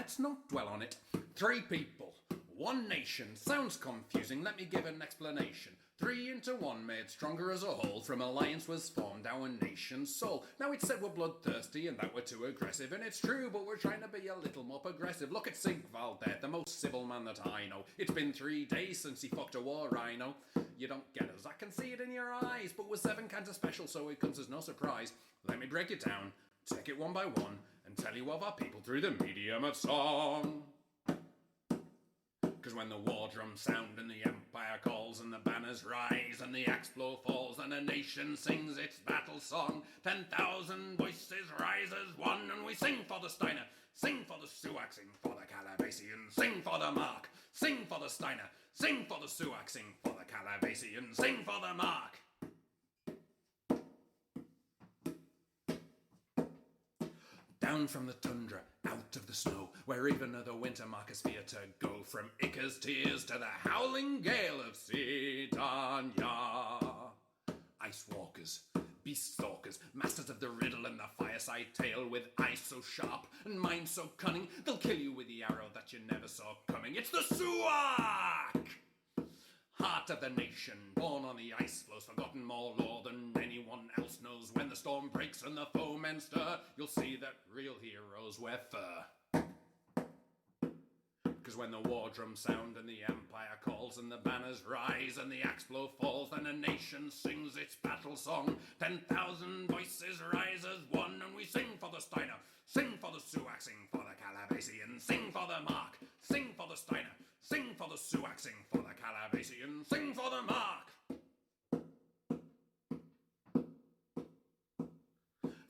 let's not dwell on it. 3 people, 1 nation. Sounds confusing, let me give an explanation. 3 into 1 made stronger as a whole. From alliance was formed our nation's soul. Now it's said we're bloodthirsty and that we're too aggressive, and it's true, but we're trying to be a little more progressive. Look at Sigvald there, the most civil man that I know. It's been 3 days since he fucked a war rhino. You don't get us, I can see it in your eyes, but we're 7 kinds of special, so it comes as no surprise. Let me break it down, take it one by one, and tell you of our people through the medium of song. Cause when the war drums sound and the empire calls and the banners rise and the axe blow falls and a nation sings its battle song, 10,000 voices rise as one, and we sing for the Steiner, sing for the Suak, sing for the Calavasian, sing for the Mark, sing for the Steiner, sing for the Suak, sing for the Calavasian, sing for the Mark. Down from the tundra, out of the snow, where even the winter markers fear to go, from Ika's tears to the howling gale of Sidanya. Ice walkers, beast stalkers, masters of the riddle and the fireside tale, with eyes so sharp and minds so cunning, they'll kill you with the arrow that you never saw coming. It's the Suak! Heart of the nation, born on the ice floes, forgotten more lore than anyone else knows. When the storm breaks and the foemen stir, you'll see that real heroes wear fur. Cause when the war drums sound and the empire calls and the banners rise and the axe blow falls, then a nation sings its battle song. 10,000 voices rise as one, and we sing for the Steiner, sing for the Suak, sing for the Calavasian, sing for the Mark, sing for the Steiner, sing for the Suak, sing for the Calavasian, sing for the Mark.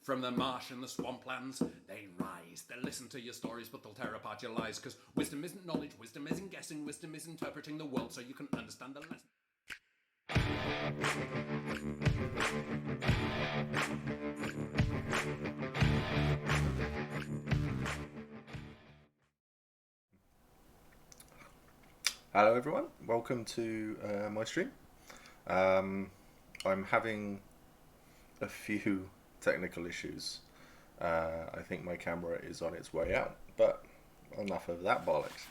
From the marsh and the swamplands, they rise. They'll listen to your stories, but they'll tear apart your lies. Cause wisdom isn't knowledge, wisdom isn't guessing, wisdom is interpreting the world so you can understand the lesson. Hello everyone, welcome to my stream. I'm having a few technical issues. I think my camera is on its way out, but enough of that bollocks.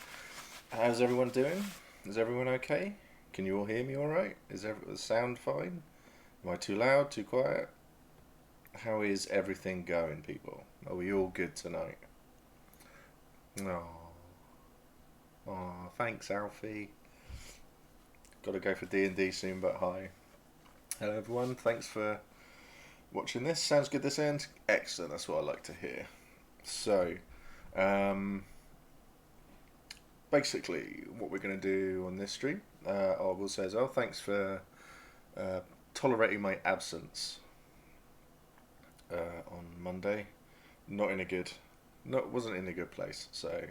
How's everyone doing? Is everyone okay? Can you all hear me alright? Is the sound fine? Am I too loud, too quiet? How is everything going, people? Are we all good tonight? No. Oh, thanks, Alfie. Got to go for D&D soon, but hi. Hello, everyone. Thanks for watching this. Sounds good this end? Excellent. That's what I like to hear. So, basically, what we're going to do on this stream, I will say as well, thanks for tolerating my absence on Monday. Wasn't in a good place, so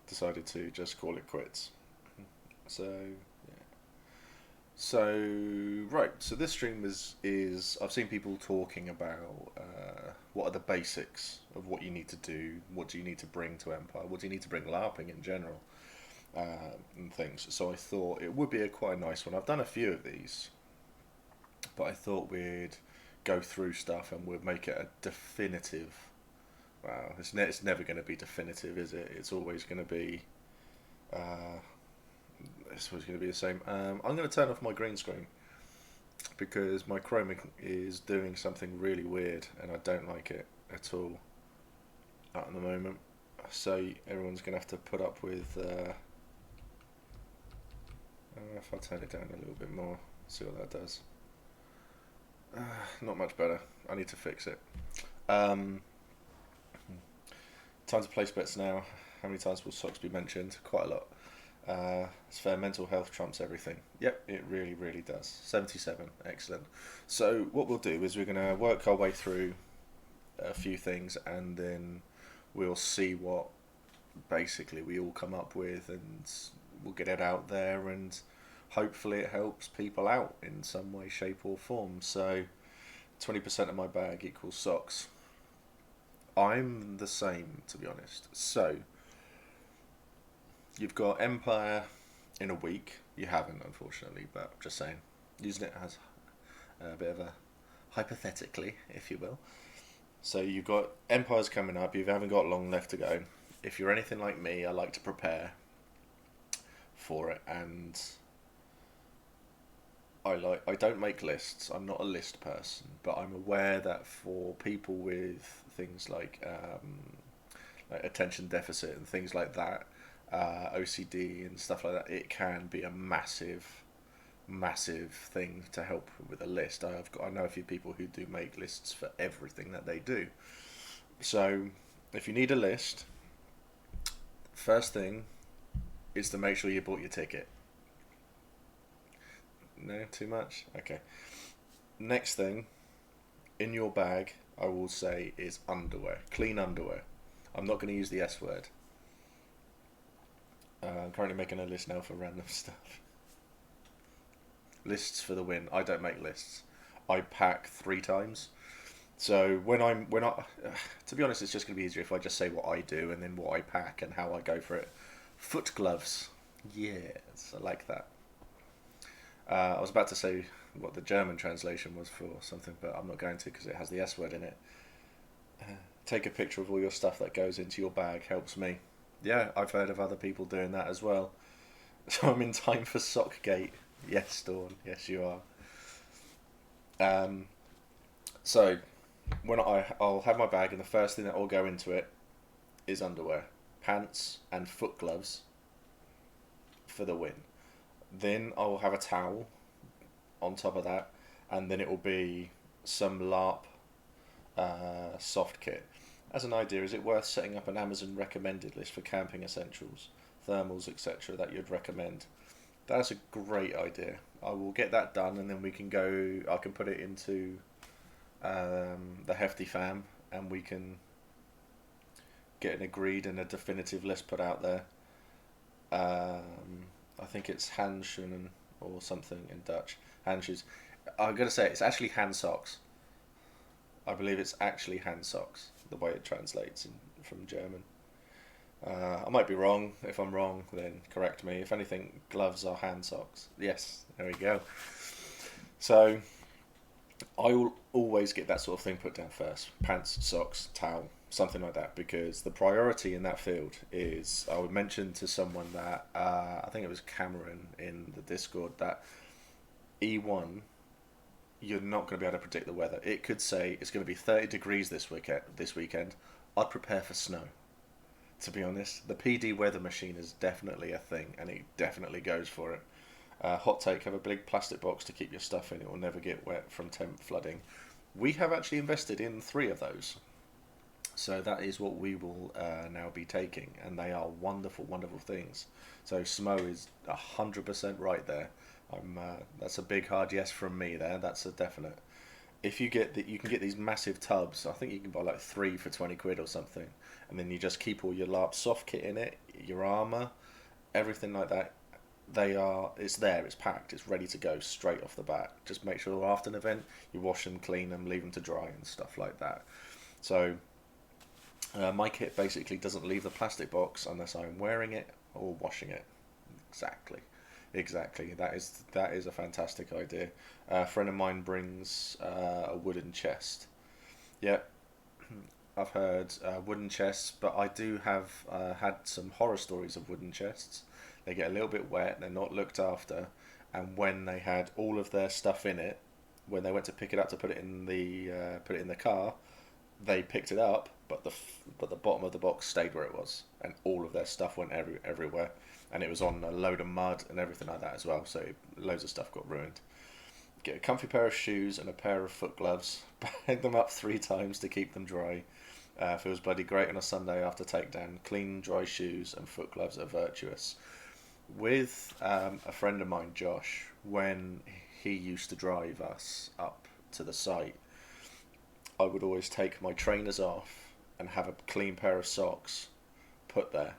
decided to just call it quits. So yeah. So right. So this stream is I've seen people talking about what are the basics of what you need to do. What do you need to bring to Empire? What do you need to bring LARPing in general, and things. So I thought it would be quite a nice one. I've done a few of these, but I thought we'd go through stuff and we'd make it a definitive. Wow, it's never going to be definitive, is it? It's always going to be the same. I'm going to turn off my green screen because my chroma is doing something really weird and I don't like it at all at the moment. So everyone's going to have to put up with. If I turn it down a little bit more, see what that does. Not much better. I need to fix it. Time to place bets now. How many times will socks be mentioned? Quite a lot. It's fair. Mental health trumps everything. Yep, it really, really does. 77. Excellent. So what we'll do is we're going to work our way through a few things and then we'll see what basically we all come up with and we'll get it out there and hopefully it helps people out in some way, shape or form. So 20% of my bag equals socks. I'm the same, to be honest. So, you've got Empire in a week. You haven't, unfortunately, but I'm just saying. Using it as a bit of a hypothetically, if you will. So, you've got Empire's coming up. You haven't got long left to go. if you're anything like me, I like to prepare for it, and I don't make lists. I'm not a list person, but I'm aware that for people with things like attention deficit and things like that, OCD and stuff like that, it can be a massive thing to help with a list. I know a few people who do make lists for everything that they do. So if you need a list, first thing is to make sure you bought your ticket. No, too much? Okay. Next thing, in your bag, I will say, is underwear. Clean underwear. I'm not going to use the S word. I'm currently making a list now for random stuff. Lists for the win. I don't make lists. I pack 3 times. So when I, to be honest, it's just going to be easier if I just say what I do and then what I pack and how I go for it. Foot gloves. Yes, I like that. I was about to say what the German translation was for something, but I'm not going to because it has the S word in it. Take a picture of all your stuff that goes into your bag helps me. Yeah, I've heard of other people doing that as well. So I'm in time for Sockgate. Yes, Dawn. Yes, you are. So when I'll have my bag, and the first thing that will go into it is underwear, pants, and foot gloves for the win. Then I'll have a towel on top of that, and then it will be some LARP soft kit. As an idea, is it worth setting up an Amazon recommended list for camping essentials, thermals, etc. that you'd recommend? That's a great idea. I will get that done, and then we can go. I can put it into the Hefty Fam, and we can get an agreed and a definitive list put out there. I think it's handschoenen or something in Dutch. Handshoes. I'm going to say it's actually hand socks. I believe it's actually hand socks, the way it translates from German. I might be wrong. If I'm wrong, then correct me. If anything, gloves are hand socks. Yes, there we go. So I will always get that sort of thing put down first. Pants, socks, towel, something like that, because the priority in that field is, I would mention to someone that, I think it was Cameron in the Discord, that E1, you're not going to be able to predict the weather. It could say it's going to be 30 degrees this weekend. I'd prepare for snow. To be honest, the PD weather machine is definitely a thing, and it definitely goes for it. Hot take, have a big plastic box to keep your stuff in. It will never get wet from temp flooding. We have actually invested in 3 of those. So that is what we will now be taking, and they are wonderful, wonderful things. So Smo is 100% right there. That's a big hard yes from me there. That's a definite. If you can get these massive tubs. I think you can buy like 3 for 20 quid or something, and then you just keep all your LARP soft kit in it, your armor, everything like that. It's there, it's packed, it's ready to go straight off the bat. Just make sure after an event you wash them, clean them, leave them to dry and stuff like that. So my kit basically doesn't leave the plastic box unless I'm wearing it or washing it. Exactly. That is a fantastic idea. A friend of mine brings a wooden chest. Yeah, I've heard wooden chests, but I do have had some horror stories of wooden chests. They get a little bit wet, they're not looked after, and when they had all of their stuff in it, when they went to pick it up to put it in the car, they picked it up, but the bottom of the box stayed where it was, and all of their stuff went everywhere, and it was on a load of mud and everything like that as well. So loads of stuff got ruined. Get a comfy pair of shoes and a pair of foot gloves. Bag them up 3 times to keep them dry. Feels bloody great on a Sunday after takedown. Clean, dry shoes and foot gloves are virtuous. With a friend of mine, Josh, when he used to drive us up to the site, I would always take my trainers off and have a clean pair of socks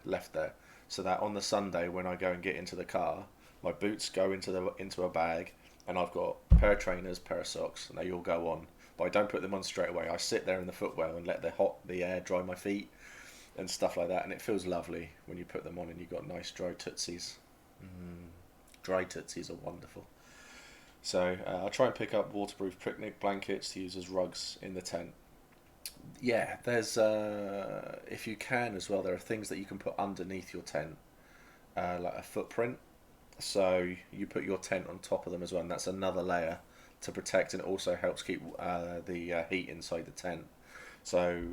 left there, so that on the Sunday when I go and get into the car, my boots go into a bag, and I've got a pair of trainers, pair of socks, and they all go on. But I don't put them on straight away. I sit there in the footwell and let the air dry my feet and stuff like that, and it feels lovely when you put them on and you've got nice dry tootsies. Dry tootsies are wonderful. So I try and pick up waterproof picnic blankets to use as rugs in the tent. Yeah, there's if you can as well, there are things that you can put underneath your tent, like a footprint. So you put your tent on top of them as well, and that's another layer to protect, and it also helps keep the heat inside the tent. So,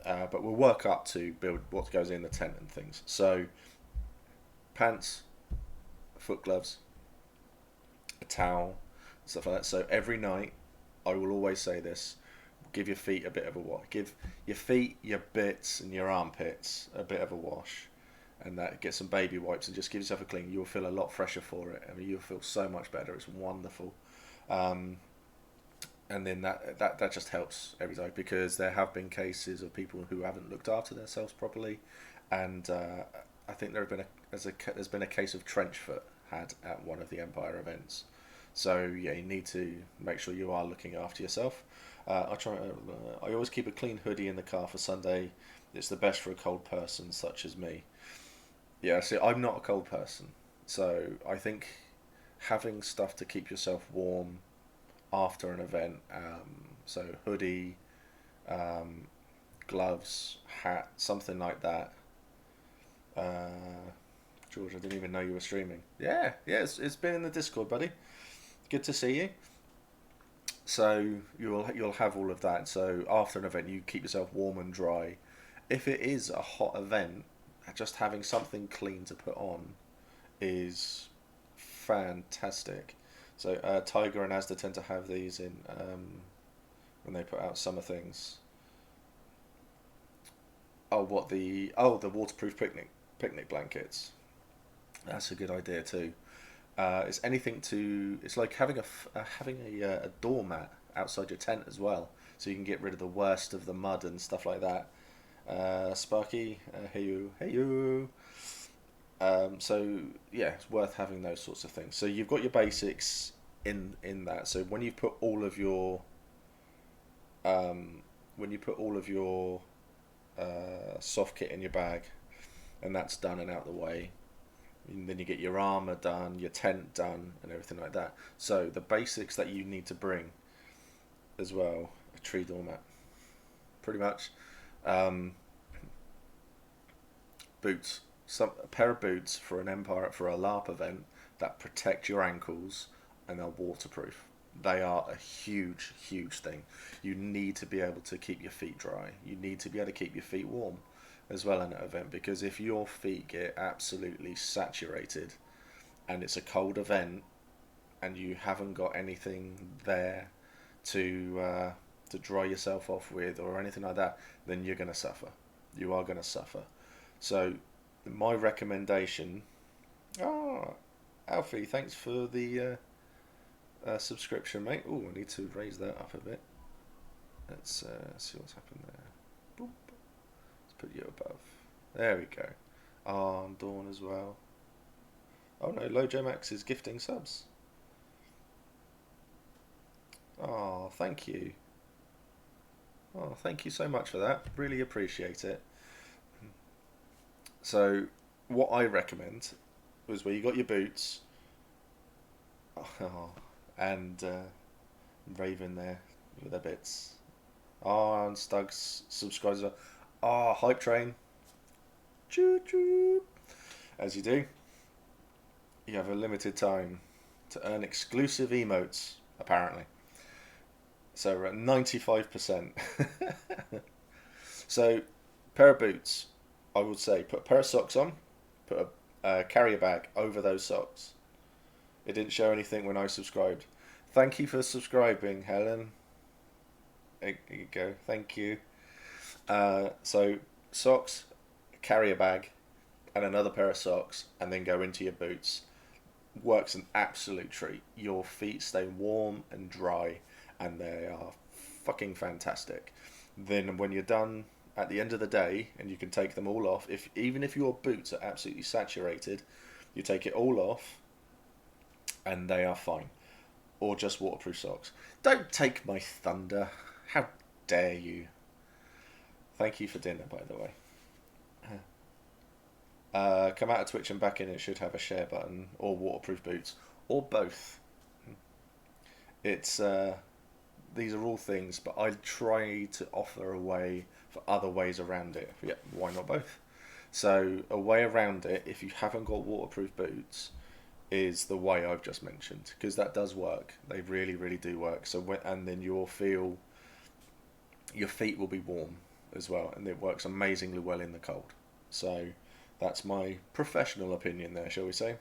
but we'll work up to build what goes in the tent and things. So, pants, foot gloves, a towel, stuff like that. So every night, I will always say this: give your feet a bit of a wash. Give your feet, your bits, and your armpits a bit of a wash, and that get some baby wipes and just give yourself a clean. You'll feel a lot fresher for it. I mean, you'll feel so much better. It's wonderful. Um, and then that just helps every day, because there have been cases of people who haven't looked after themselves properly, and I think there's been a case of trench foot had at one of the Empire events. So yeah, you need to make sure you are looking after yourself. I always keep a clean hoodie in the car for Sunday. It's the best for a cold person such as me. Yeah, see, I'm not a cold person, so I think having stuff to keep yourself warm after an event, so hoodie, um, gloves, hat, something like that. George, I didn't even know you were streaming. Yeah, yeah, it's been in the Discord, buddy. Good to see you. So you'll have all of that. So after an event, you keep yourself warm and dry. If it is a hot event, just having something clean to put on is fantastic. So Tiger and Asda tend to have these in when they put out summer things. The waterproof picnic blankets. That's a good idea too. It's anything to. It's like having a doormat outside your tent as well, so you can get rid of the worst of the mud and stuff like that. Sparky, hey you. So yeah, it's worth having those sorts of things. So you've got your basics in that. So when you put all of your soft kit in your bag, and that's done and out the way, and then you get your armor done, your tent done, and everything like that. So the basics that you need to bring as well: a tree doormat, pretty much, um, boots, a pair of boots for an Empire for a LARP event that protect your ankles and are waterproof. They are a huge, huge thing. You need to be able to keep your feet dry. You need to be able to keep your feet warm as well in an event, because if your feet get absolutely saturated and it's a cold event and you haven't got anything there to dry yourself off with or anything like that, then you're gonna suffer. You are gonna suffer. So my recommendation. Oh, Alfie, thanks for the subscription, mate. Oh, I need to raise that up a bit. Let's see what's happened there. Boop. Let's put you above. There we go. And Dawn as well. Oh no, Lojamax is gifting subs. Oh, thank you. Oh, thank you so much for that. Really appreciate it. So, what I recommend was where you got your boots. Oh, and Raven there with their bits. Oh, and Stugs subscribes. Oh, Hype Train. Choo choo. As you do, you have a limited time to earn exclusive emotes, apparently. So we're at 95%. So, pair of boots, I would say put a pair of socks on, put a carrier bag over those socks. It didn't show anything when I subscribed. Thank you for subscribing, Helen. There you go. Thank you. So socks, carrier bag, and another pair of socks, and then go into your boots. Works an absolute treat. Your feet stay warm and dry, and they are fucking fantastic. Then when you're done at the end of the day, and you can take them all off, even if your boots are absolutely saturated, you take it all off, and they are fine. Or just waterproof socks. Don't take my thunder. How dare you? Thank you for dinner, by the way. Come out of Twitch and back in, it should have a share button, or waterproof boots, or both. It's these are all things, but I try to offer a way for other ways around it. Yeah, why not both? So a way around it, if you haven't got waterproof boots, is the way I've just mentioned, because that does work. They really, really do work. And then your feet will be warm as well, and it works amazingly well in the cold. So that's my professional opinion there, shall we say.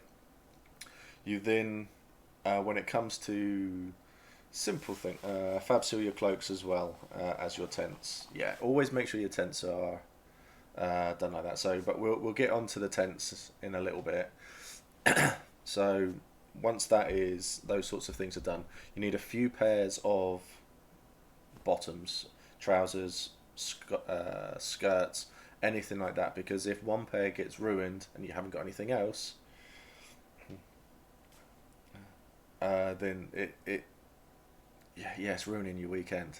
You then, when it comes to simple thing, fab seal your cloaks as well as your tents. Yeah, always make sure your tents are done like that. So, but we'll get onto the tents in a little bit. So once those sorts of things are done, you need a few pairs of bottoms, trousers, skirts, anything like that, because if one pair gets ruined and you haven't got anything else, then it's ruining your weekend.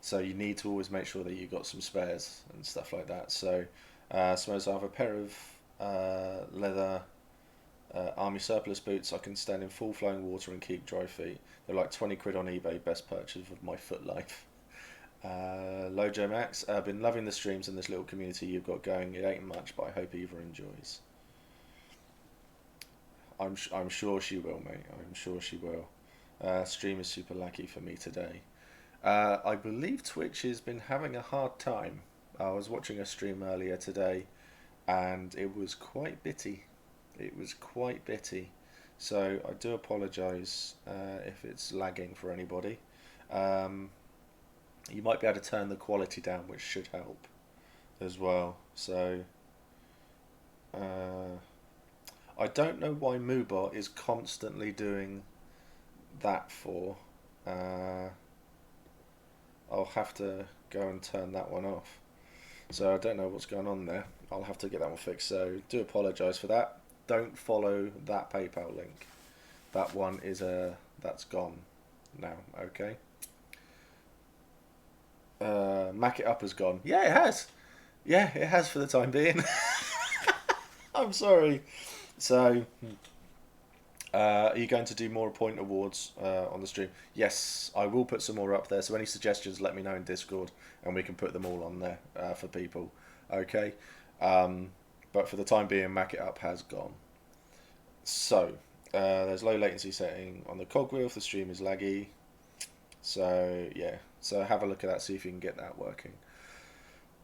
So you need to always make sure that you've got some spares and stuff like that. So suppose I have a pair of leather army surplus boots. I can stand in full flowing water and keep dry feet. They're like 20 quid on eBay, best purchase of my foot life. Lojo Max, I've been loving the streams and this little community you've got going. It ain't much, but I hope Eva enjoys. I'm sure she will, mate. I'm sure she will. Stream is super lucky for me today. I believe Twitch has been having a hard time. I was watching a stream earlier today, and it was quite bitty. It was quite bitty. So I do apologise if it's lagging for anybody. You might be able to turn the quality down, which should help as well. So I don't know why Moobot is constantly doing that for. I'll have to go and turn that one off. So I don't know what's going on there. I'll have to get that one fixed. So do apologise for that. Don't follow that PayPal link. That one that's gone now. Okay. Mac It Up has gone. Yeah, it has. Yeah, it has for the time being. I'm sorry. So, are you going to do more point awards on the stream? Yes, I will put some more up there. So any suggestions, let me know in Discord, and we can put them all on there for people. Okay. But for the time being, Mac It Up has gone. So, there's low latency setting on the cogwheel if the stream is laggy. So, yeah. So have a look at that, see if you can get that working.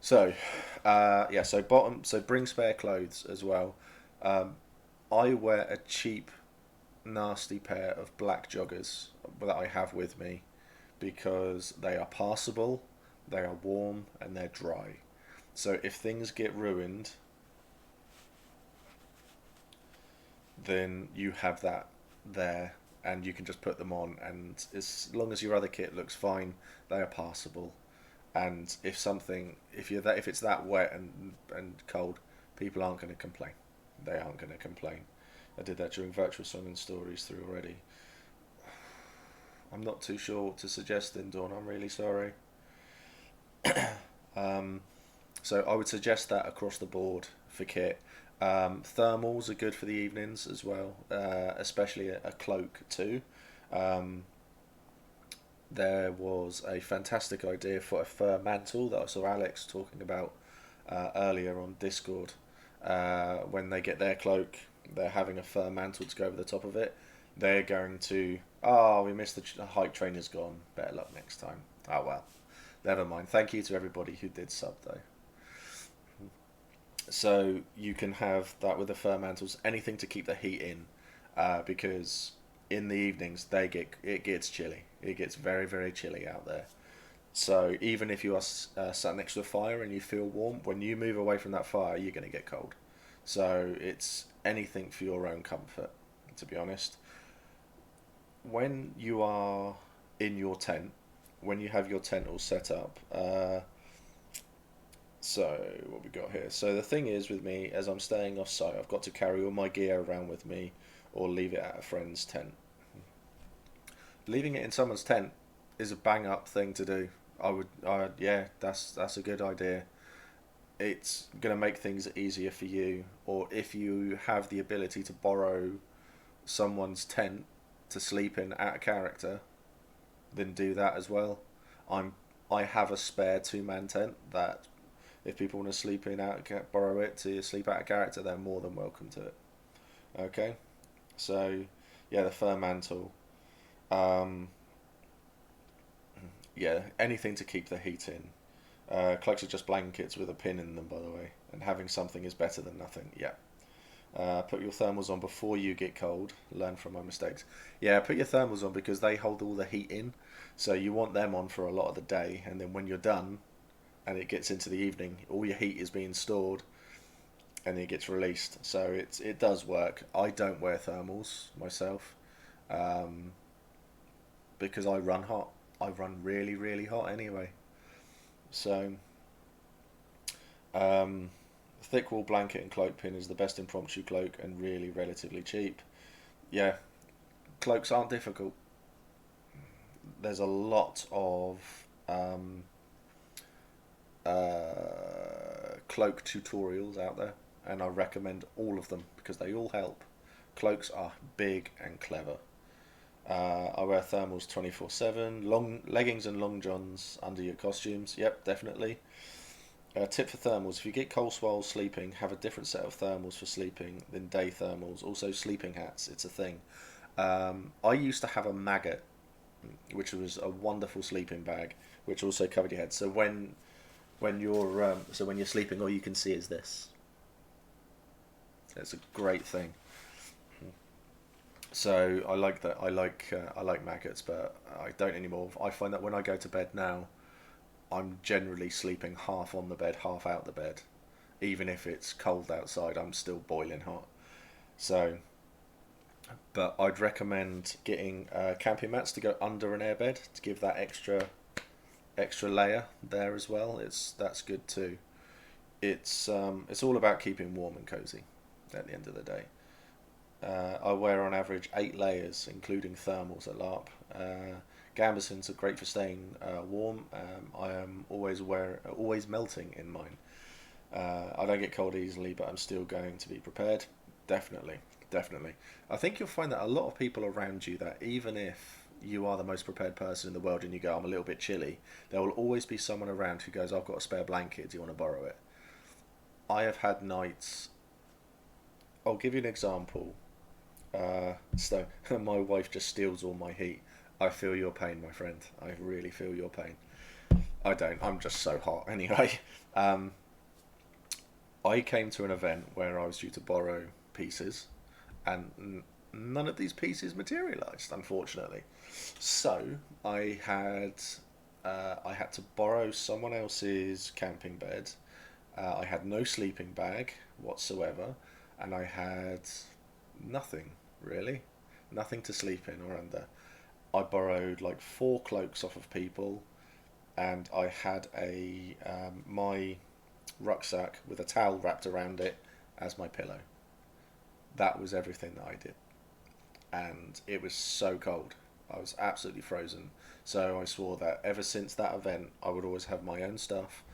So, so bring spare clothes as well. I wear a cheap, nasty pair of black joggers that I have with me because they are passable, they are warm, and they're dry. So if things get ruined, then you have that there, and you can just put them on, and as long as your other kit looks fine, they are passable. And if it's that wet and cold, people aren't going to complain. They aren't going to complain. I did that during virtual summon stories through already. I'm not too sure what to suggest then, Dawn. I'm really sorry. So I would suggest that across the board for kit. Thermals are good for the evenings as well, especially a cloak too. There was a fantastic idea for a fur mantle that I saw Alex talking about earlier on Discord. When they get their cloak, they're having a fur mantle to go over the top of it. They're going to, we missed the hike train is gone. Better luck next time. Oh well, never mind. Thank you to everybody who did sub though. So you can have that with the fur mantles, anything to keep the heat in, because in the evenings it gets chilly. It gets very, very chilly out there. So even if you are sat next to a fire and you feel warm, when you move away from that fire, you're going to get cold. So it's anything for your own comfort, to be honest. When you are in your tent, when you have your tent all set up, so what we got here. So the thing is with me, as I'm staying off site, I've got to carry all my gear around with me or leave it at a friend's tent. Leaving it in someone's tent is a bang up thing to do. That's a good idea. It's going to make things easier for you, or if you have the ability to borrow someone's tent to sleep in at a character, then do that as well. I have a spare 2-man tent that if people want to sleep in out, borrow it to sleep out of character, they're more than welcome to it. Okay, so yeah, the fur mantle. Um, yeah, anything to keep the heat in. Cloaks are just blankets with a pin in them, by the way, and having something is better than nothing. Yeah. Put your thermals on before you get cold. Learn from my mistakes. Yeah, put your thermals on because they hold all the heat in. So you want them on for a lot of the day, and then when you're done and it gets into the evening, all your heat is being stored and it gets released. So it does work. I don't wear thermals myself um, because I run hot. I run really, really hot anyway. So um, thick wool blanket and cloak pin is the best impromptu cloak and really relatively cheap. Yeah, cloaks aren't difficult. There's a lot of um, cloak tutorials out there, and I recommend all of them because they all help. Cloaks are big and clever. I wear thermals 24/7, long leggings and long johns under your costumes. Yep, definitely. Tip for thermals: if you get cold while sleeping, have a different set of thermals for sleeping than day thermals. Also, sleeping hats. It's a thing. I used to have a maggot, which was a wonderful sleeping bag, which also covered your head. So when you're sleeping, all you can see is this. It's a great thing. So I like that. I like maggots, but I don't anymore. I find that when I go to bed now, I'm generally sleeping half on the bed, half out the bed. Even if it's cold outside, I'm still boiling hot. So, but I'd recommend getting camping mats to go under an airbed to give that extra layer there as well. That's good too. It's all about keeping warm and cozy at the end of the day. I wear on average 8 layers, including thermals at LARP. Gambesons are great for staying warm. I am always melting in mine. I don't get cold easily, but I'm still going to be prepared. Definitely, definitely. I think you'll find that a lot of people around you, that even if you are the most prepared person in the world and you go, I'm a little bit chilly, there will always be someone around who goes, I've got a spare blanket, do you want to borrow it? I have had nights. I'll give you an example. So my wife just steals all my heat. I feel your pain, my friend. I really feel your pain. I don't. I'm just so hot anyway. Um, I came to an event where I was due to borrow pieces, and none of these pieces materialised, unfortunately. So I had to borrow someone else's camping bed. I had no sleeping bag whatsoever, and I had nothing really, nothing to sleep in or under. I borrowed like 4 cloaks off of people, and I had a my rucksack with a towel wrapped around it as my pillow. That was everything that I did, and it was so cold. I was absolutely frozen. So I swore that ever since that event, I would always have my own stuff,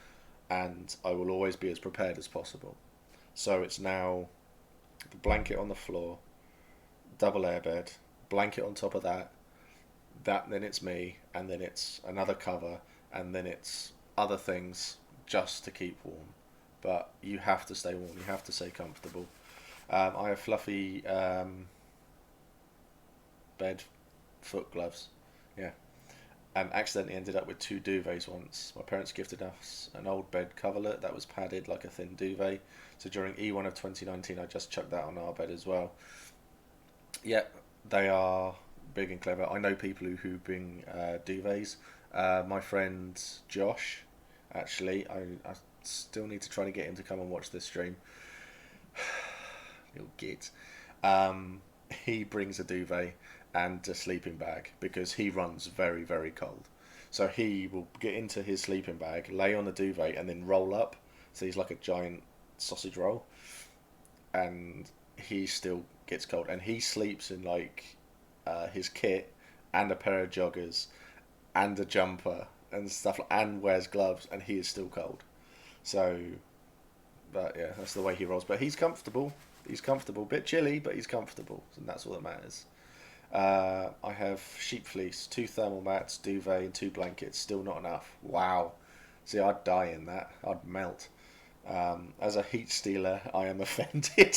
and I will always be as prepared as possible. So it's now the blanket on the floor, double airbed, blanket on top of that, then it's me, and then it's another cover, and then it's other things just to keep warm. But you have to stay warm, you have to stay comfortable. I have fluffy bed foot gloves, yeah, and accidentally ended up with 2 duvets once. My parents gifted us an old bed coverlet that was padded like a thin duvet. So during E1 of 2019, I just chucked that on our bed as well. Yeah, they are big and clever. I know people who bring duvets. My friend Josh, actually, I still need to try to get him to come and watch this stream. Little git. He brings a duvet and a sleeping bag because he runs very, very cold. So he will get into his sleeping bag, lay on the duvet, and then roll up. So he's like a giant sausage roll, and he still gets cold. And he sleeps in like his kit and a pair of joggers and a jumper and stuff, and wears gloves, and he is still cold. So, but yeah, that's the way he rolls. But he's comfortable. He's comfortable. Bit chilly, but he's comfortable, and that's all that matters. I have sheep fleece, 2 thermal mats, duvet, and 2 blankets. Still not enough. Wow. See, I'd die in that. I'd melt. As a heat stealer, I am offended.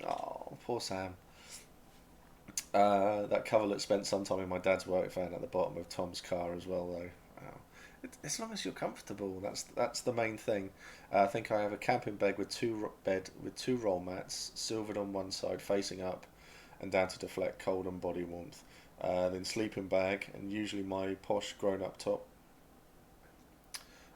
Oh, poor Sam. That coverlet spent some time in my dad's work van at the bottom of Tom's car as well, though. Wow. As long as you're comfortable, that's the main thing. I think I have a camping bed with two roll mats, silvered on one side, facing up, and down to deflect cold and body warmth. Then sleeping bag, and usually my posh grown-up top,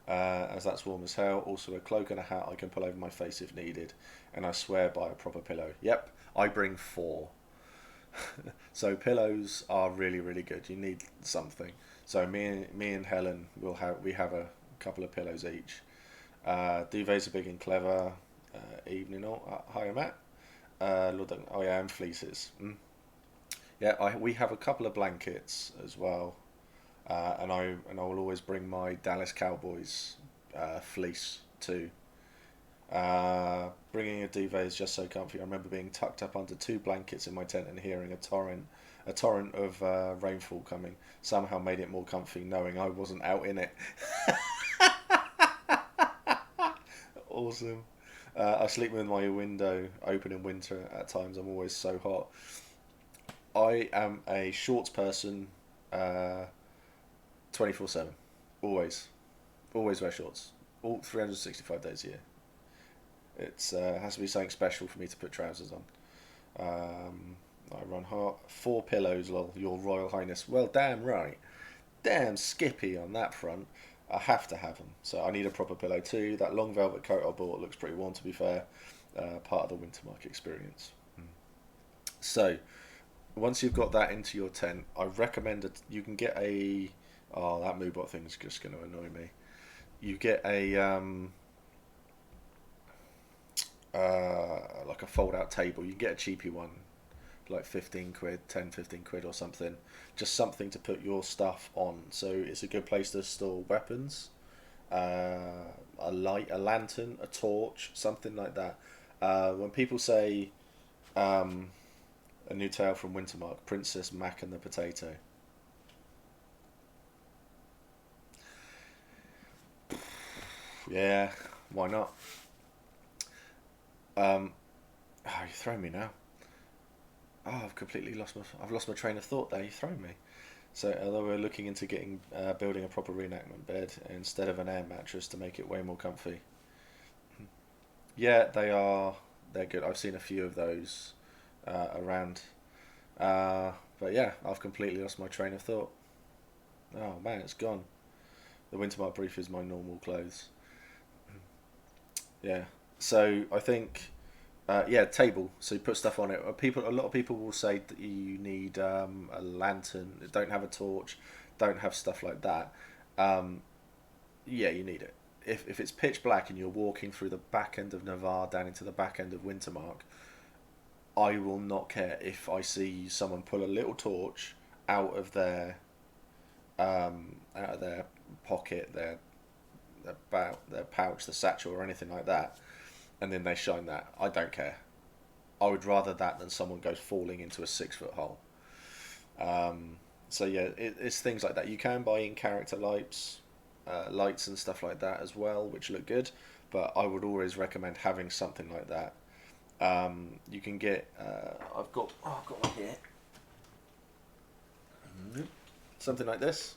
as that's warm as hell. Also a cloak and a hat I can pull over my face if needed, and I swear by a proper pillow. Yep, I bring 4. So pillows are really, really good. You need something. So me and Helen we have a couple of pillows each. Duvets are big and clever. Evening, hi Matt. Oh yeah, and fleeces. Yeah, we have a couple of blankets as well. And I will always bring my Dallas Cowboys fleece too. Bringing a duvet is just so comfy. I remember being tucked up under 2 blankets in my tent and hearing a torrent of rainfall coming. Somehow made it more comfy, knowing I wasn't out in it. Awesome. I sleep with my window open in winter at times. I'm always so hot. I am a shorts person, 24/7. Always wear shorts. All 365 days a year. It's has to be something special for me to put trousers on. I run hot. 4 pillows, lol, your Royal Highness. Well, damn right. Damn Skippy on that front. I have to have them. So I need a proper pillow too. That long velvet coat I bought looks pretty warm, to be fair. Part of the winter market experience. So once you've got that into your tent, I recommend that you can get a... Oh, that Moobot thing's just going to annoy me. You get a... like a fold-out table. You can get a cheapy one, like 15 quid, 10-15 quid or something. Just something to put your stuff on. So it's a good place to store weapons, a light, a lantern, a torch, something like that. When people say a new tale from Wintermark, Princess Mac and the Potato. Yeah, why not? Oh, you throw me now. Oh, I've lost my train of thought there. You throw me. So, although we're looking into building a proper reenactment bed instead of an air mattress to make it way more comfy. Yeah, they're good. I've seen a few of those around. But yeah, I've completely lost my train of thought. Oh man, it's gone. The Wintermark brief is my normal clothes. Yeah. So I think, table. So you put stuff on it. A lot of people will say that you need a lantern. Don't have a torch. Don't have stuff like that. Yeah, you need it. If it's pitch black and you're walking through the back end of Navarre down into the back end of Wintermark, I will not care if I see someone pull a little torch out of their pocket, their pouch, the satchel, or anything like that, and then they shine that. I don't care. I would rather that than someone goes falling into a 6-foot hole. So yeah, it's things like that. You can buy in character lights and stuff like that as well, which look good. But I would always recommend having something like that. You can get. I've got one here. Something like this.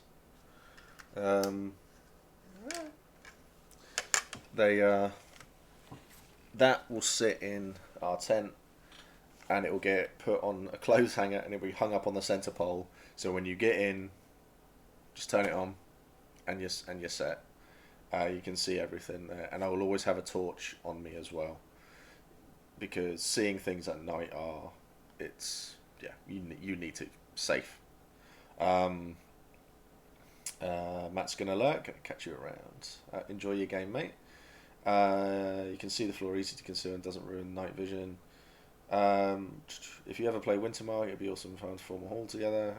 That will sit in our tent, and it will get put on a clothes hanger, and it will be hung up on the centre pole. So when you get in, just turn it on, and you're set. You can see everything there, and I will always have a torch on me as well, because seeing things at night you need to safe. Matt's gonna lurk, gonna catch you around. Enjoy your game, mate. You can see the floor easy to conceal and doesn't ruin night vision. If you ever play Wintermark, it'd be awesome fun to form a hall together.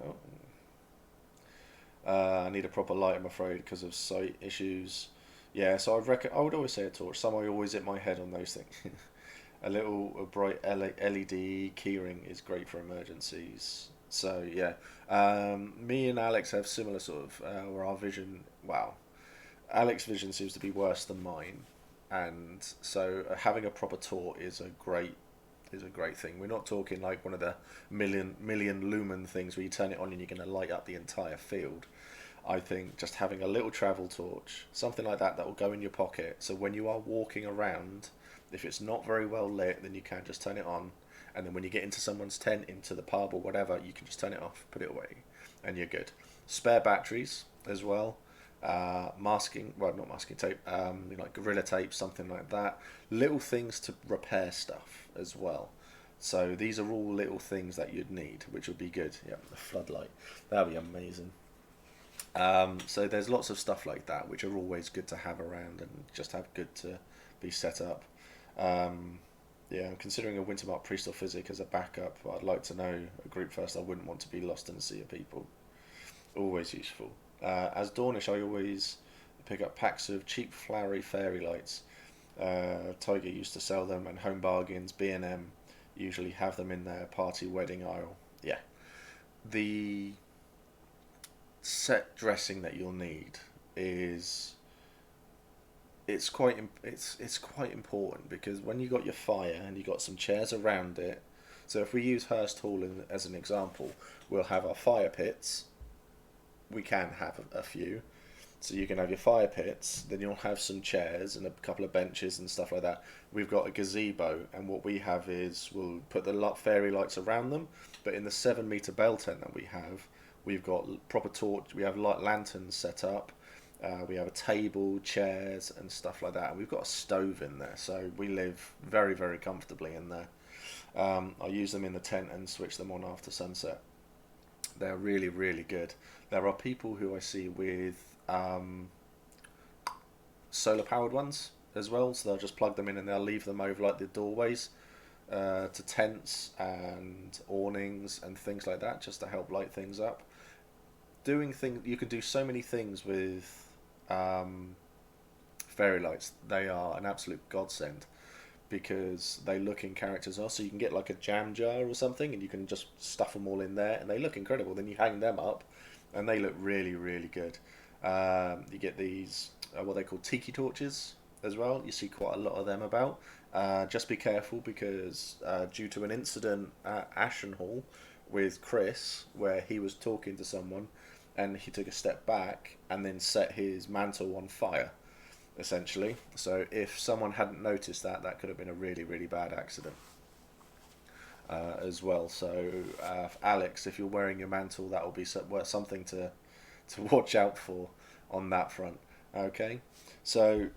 I need a proper light, I'm afraid, because of sight issues. Yeah, so I would always say a torch. Some I always hit my head on those things. a bright LED keyring is great for emergencies. So yeah, me and Alex have similar sort of where our vision. Wow, Alex's vision seems to be worse than mine, and so having a proper tour is a great thing. We're not talking like one of the million lumen things where you turn it on and you're going to light up the entire field. I think just having a little travel torch, something like that, that will go in your pocket. So when you are walking around, if it's not very well lit, then you can just turn it on. And then when you get into someone's tent, into the pub or whatever, you can just turn it off, put it away, and you're good. Spare batteries as well. Masking, well, not masking tape, like gorilla tape, something like that. Little things to repair stuff as well. So these are all little things that you'd need, which would be good. Yeah, the floodlight, that'd be amazing. So there's lots of stuff like that, which are always good to have around and just have good to be set up. Yeah, I'm considering a Wintermark Priest or Physic as a backup. I'd like to know a group first. I wouldn't want to be lost in a sea of people. Always useful. As Dornish, I always pick up packs of cheap flowery fairy lights. Tiger used to sell them, and Home Bargains, B&M usually have them in their party wedding aisle. Yeah. The set dressing that you'll need is it's quite important, because when you got your fire and you got some chairs around it, so if we use Hurst Hall as an example, we'll have our fire pits. We can have a few, so you can have your fire pits, then you'll have some chairs and a couple of benches and stuff like that. We've got a gazebo, and what we have is we'll put the fairy lights around them, but in the 7 meter bell tent that we have, we've got proper torch, we have light lanterns set up, we have a table, chairs and stuff like that, and we've got a stove in there, so we live very, very comfortably in there. I use them in the tent and switch them on after sunset. They're really, really good. There are people who I see with solar powered ones as well, so they'll just plug them in and they'll leave them over like the doorways to tents and awnings and things like that, just to help light things up. Doing things, you can do so many things with fairy lights. They are an absolute godsend, because they look in character as well. So you can get like a jam jar or something, and you can just stuff them all in there, and they look incredible. Then you hang them up, and they look really, really good. You get these what they call tiki torches as well. You see quite a lot of them about. Just be careful, because due to an incident at Ashen Hall with Chris, where he was talking to someone, and he took a step back and then set his mantle on fire, essentially. So if someone hadn't noticed that, that could have been a really, really bad accident as well. So Alex, if you're wearing your mantle, that will be something to watch out for on that front. Okay, so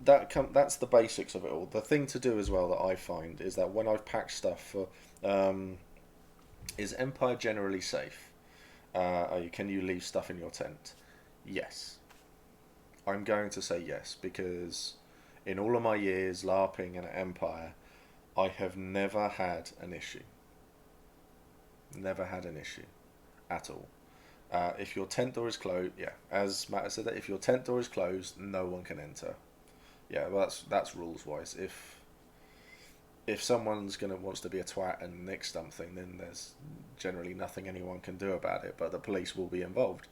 that's the basics of it all. The thing to do as well that I find is that when I've packed stuff for is Empire generally safe? Can you leave stuff in your tent? Yes. I'm going to say yes, because in all of my years LARPing and at Empire, I have never had an issue. Never had an issue at all. If your tent door is closed, yeah, as Matt said, that if your tent door is closed, no one can enter. Yeah, well, that's rules wise. If someone's wants to be a twat and nick something, then there's generally nothing anyone can do about it, but the police will be involved.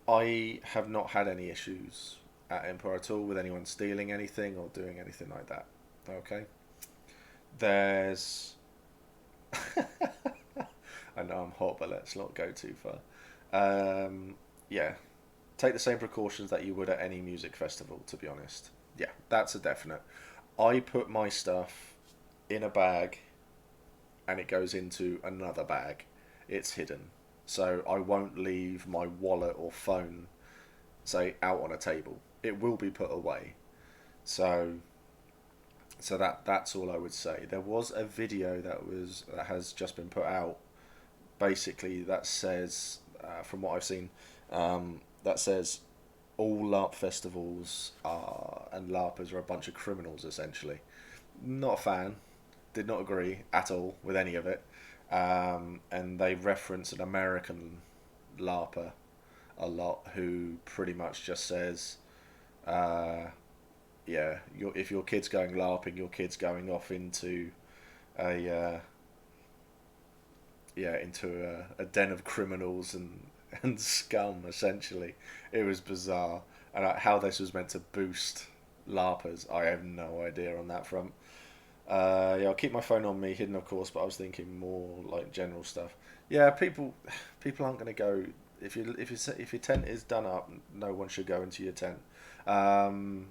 I have not had any issues at Empire at all with anyone stealing anything or doing anything like that. Okay? There's... I know I'm hot, but let's not go too far. Yeah. Take the same precautions that you would at any music festival, to be honest. Yeah, that's a definite. I put my stuff in a bag and it goes into another bag. It's hidden. So I won't leave my wallet or phone, say, out on a table. It will be put away. So that's all I would say. There was a video that has just been put out, basically, that says, from what I've seen, that says all LARP festivals and LARPers are a bunch of criminals, essentially. Not a fan. Did not agree at all with any of it. And they reference an American LARPer a lot, who pretty much just says, yeah, if your kid's going LARPing, your kid's going off into a a den of criminals and scum, essentially. It was bizarre. And how this was meant to boost LARPers, I have no idea on that front. Yeah, I'll keep my phone on me, hidden of course, but I was thinking more like general stuff. Yeah, people aren't going to go if your tent is done up. No one should go into your tent. Um,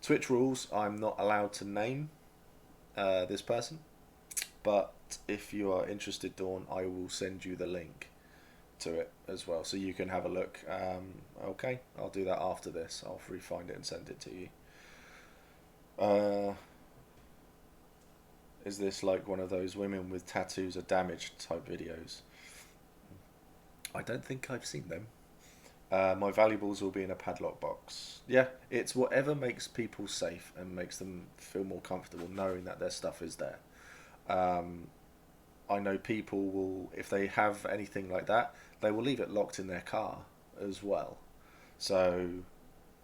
Twitch rules: I'm not allowed to name this person, but if you are interested, Dawn, I will send you the link to it as well, so you can have a look. Okay, I'll do that after this. I'll find it and send it to you. Uh, is this like one of those women with tattoos are damaged type videos? I don't think I've seen them. My valuables will be in a padlock box. Yeah, it's whatever makes people safe and makes them feel more comfortable knowing that their stuff is there. Um, I know people will, if they have anything like that, they will leave it locked in their car as well. So,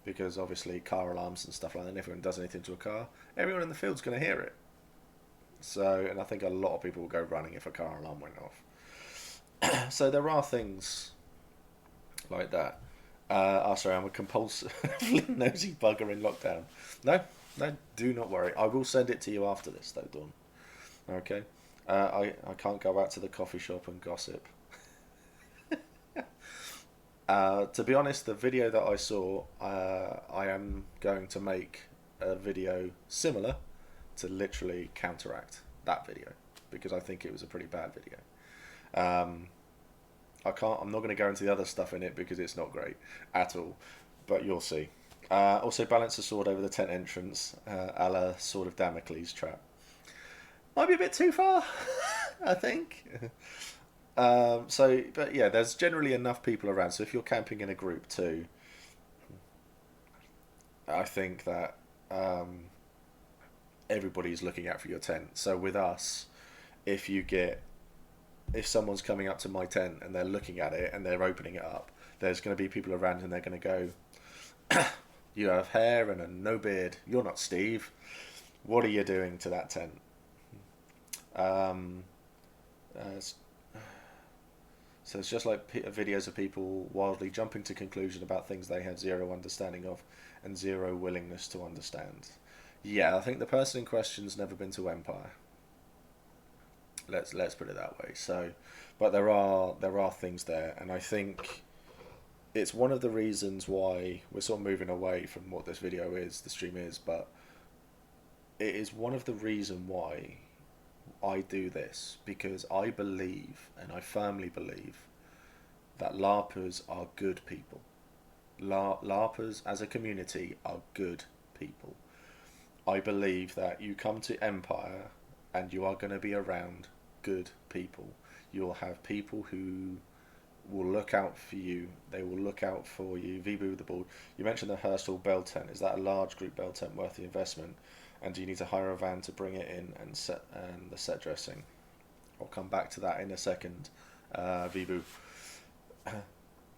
because obviously car alarms and stuff like that, and everyone does anything to a car, everyone in the field's going to hear it. So, and I think a lot of people will go running if a car alarm went off. So there are things like that. Sorry, I'm a compulsive nosy bugger in lockdown. No, no, do not worry. I will send it to you after this, though, Dawn. Okay. I can't go out to the coffee shop and gossip. To be honest, the video that I saw, I am going to make a video similar to literally counteract that video because I think it was a pretty bad video. I'm not going to go into the other stuff in it because it's not great at all, but you'll see. Also, balance the sword over the tent entrance, a la Sword of Damocles trap. Might be a bit too far, I think. But yeah, there's generally enough people around. So if you're camping in a group too, I think that everybody's looking out for your tent. So with us, if someone's coming up to my tent and they're looking at it and they're opening it up, there's going to be people around and they're going to go, "You have hair and no beard. You're not Steve. What are you doing to that tent?" Um, so it's just like videos of people wildly jumping to conclusion about things they have zero understanding of and zero willingness to understand. Yeah, I think the person in question's never been to Empire. Let's put it that way. So, but there are things there, and I think it's one of the reasons why we're sort of moving away from what this video is, the stream is, but it is one of the reasons why I do this, because I believe, and I firmly believe, that LARPers are good people. LARPers as a community are good people. I believe that you come to Empire and you are going to be around good people. You'll have people who will look out for you. They will look out for you. Vibu with the board. You mentioned the Herstal Bell tent. Is that a large group bell tent worth the investment? And do you need to hire a van to bring it in and the set dressing? I'll come back to that in a second, Vibu.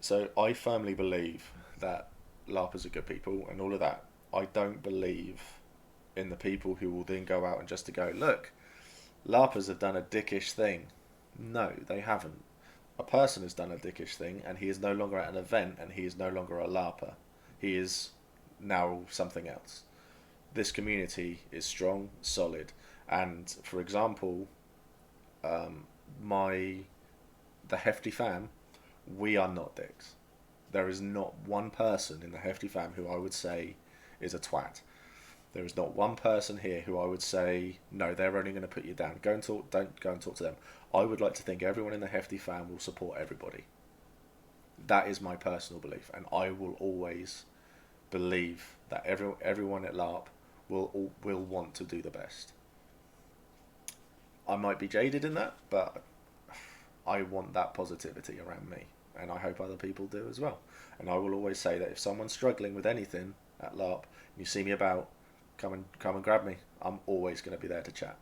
So I firmly believe that LARPers are good people and all of that. I don't believe in the people who will then go out and just to go, look, LARPers have done a dickish thing. No, they haven't. A person has done a dickish thing and he is no longer at an event and he is no longer a LARPer. He is now something else. This community is strong, solid, and for example, the Hefty fam, we are not dicks. There is not one person in the Hefty fam who I would say is a twat. There is not one person here who I would say, no, they're only going to put you down. Don't go and talk to them. I would like to think everyone in the Hefty fam will support everybody. That is my personal belief, and I will always believe that everyone at LARP will want to do the best. I might be jaded in that, but I want that positivity around me, and I hope other people do as well. And I will always say that if someone's struggling with anything at LARP, and you see me about, come and grab me. I'm always going to be there to chat.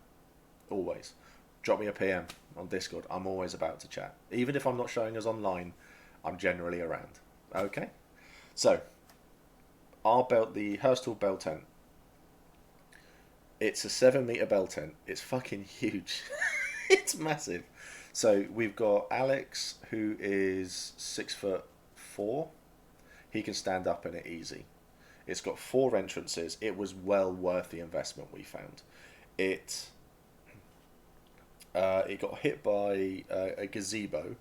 Always. Drop me a PM on Discord. I'm always about to chat. Even if I'm not showing us online, I'm generally around. Okay? So, the Herstal Bell tent. It's a 7 meter bell tent. It's fucking huge. It's massive. So we've got Alex, who is 6'4". He can stand up in it easy. It's got 4 entrances. It was well worth the investment, we found. It it got hit by a gazebo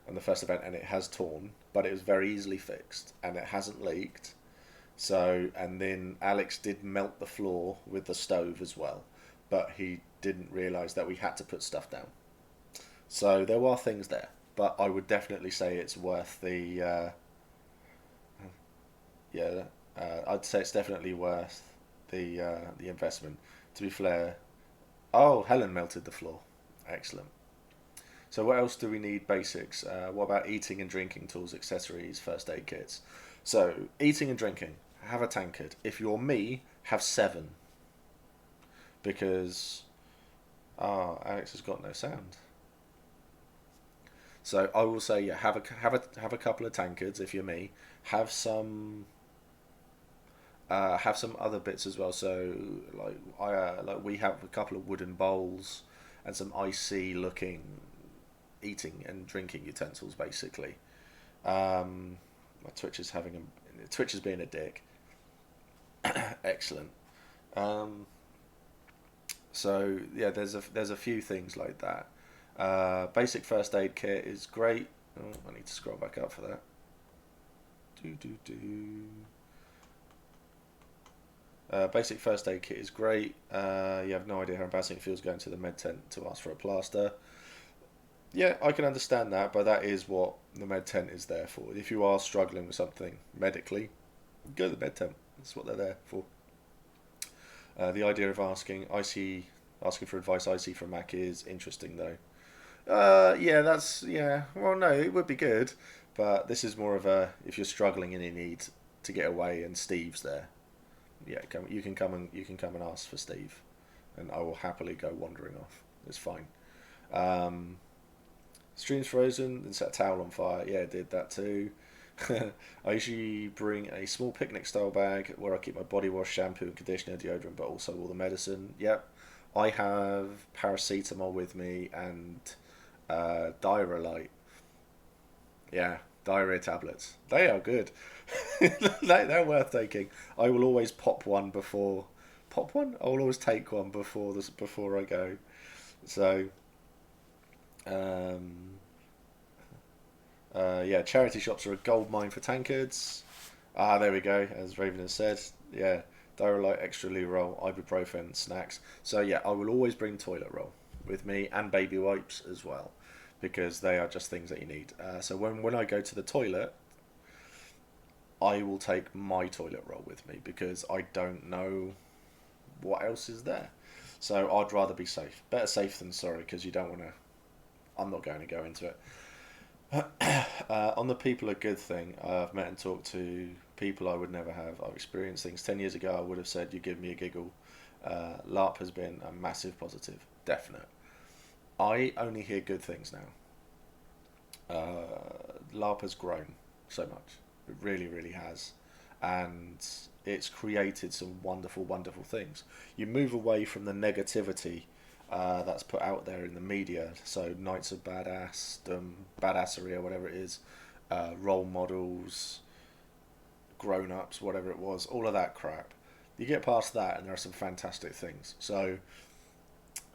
on the first event, and it has torn, but it was very easily fixed, and it hasn't leaked. So, and then Alex did melt the floor with the stove as well, but he didn't realise that we had to put stuff down. So there are things there, but I would definitely say it's worth the yeah. I'd say it's definitely worth the investment. To be fair, oh, Helen melted the floor. Excellent. So what else do we need? Basics. What about eating and drinking tools, accessories, first aid kits? So eating and drinking. Have a tankard. If you're me, have 7. Because Alex has got no sound. So I will say, yeah, have a couple of tankards. If you're me, have some other bits as well. So like we have a couple of wooden bowls and some icy looking eating and drinking utensils, basically. My Twitch is being a dick. Excellent. So yeah, there's a few things like that. Basic first aid kit is great. Oh, I need to scroll back up for that. Basic first aid kit is great. You have no idea how embarrassing it feels going to the med tent to ask for a plaster. Yeah, I can understand that, but that is what the med tent is there for. If you are struggling with something medically, go to the med tent. That's what they're there for. The idea of asking for advice IC from Mac is interesting though. Yeah. Well, no, it would be good, but this is more of a if you're struggling and you need to get away, and Steve's there. Yeah, you can come and ask for Steve, and I will happily go wandering off. It's fine. Stream's frozen, then set a towel on fire. Yeah, I did that too. I usually bring a small picnic style bag where I keep my body wash, shampoo and conditioner, deodorant, but also all the medicine. Yep. I have paracetamol with me and Diarrhea. Yeah, diarrhea tablets. They are good. They're worth taking. I will always pop one before. Pop one? I will always take one before I go. So, um, yeah, charity shops are a gold mine for tankards. Ah, there we go, as Raven has said. Yeah, Diarrhea, extra loo roll, ibuprofen, snacks. So yeah, I will always bring toilet roll with me and baby wipes as well, because they are just things that you need. So when I go to the toilet, I will take my toilet roll with me because I don't know what else is there. So I'd rather be safe. Better safe than sorry, because you don't want to. I'm not going to go into it. On the people are good thing, I've met and talked to people I would never have. I've experienced things 10 years ago I would have said you give me a giggle. LARP has been a massive positive, definite. I only hear good things now. LARP has grown so much. It really, really has. And it's created some wonderful, wonderful things. You move away from the negativity that's put out there in the media. So Knights of Badassery or whatever it is, role models, grown-ups, whatever it was, all of that crap. You get past that and there are some fantastic things. So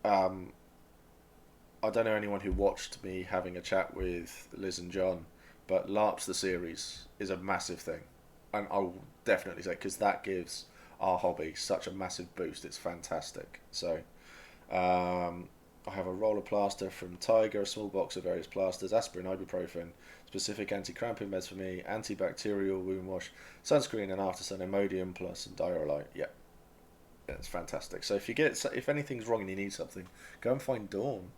I don't know anyone who watched me having a chat with Liz and John, but LARP's the series is a massive thing. And I will definitely say, because that gives our hobby such a massive boost. It's fantastic. So I have a roll of plaster from Tiger, a small box of various plasters, aspirin, ibuprofen, specific anti-cramping meds for me, antibacterial wound wash, sunscreen and after sun Imodium plus and Diarrhea. Yeah, it's fantastic. So if anything's wrong and you need something, go and find Dawn.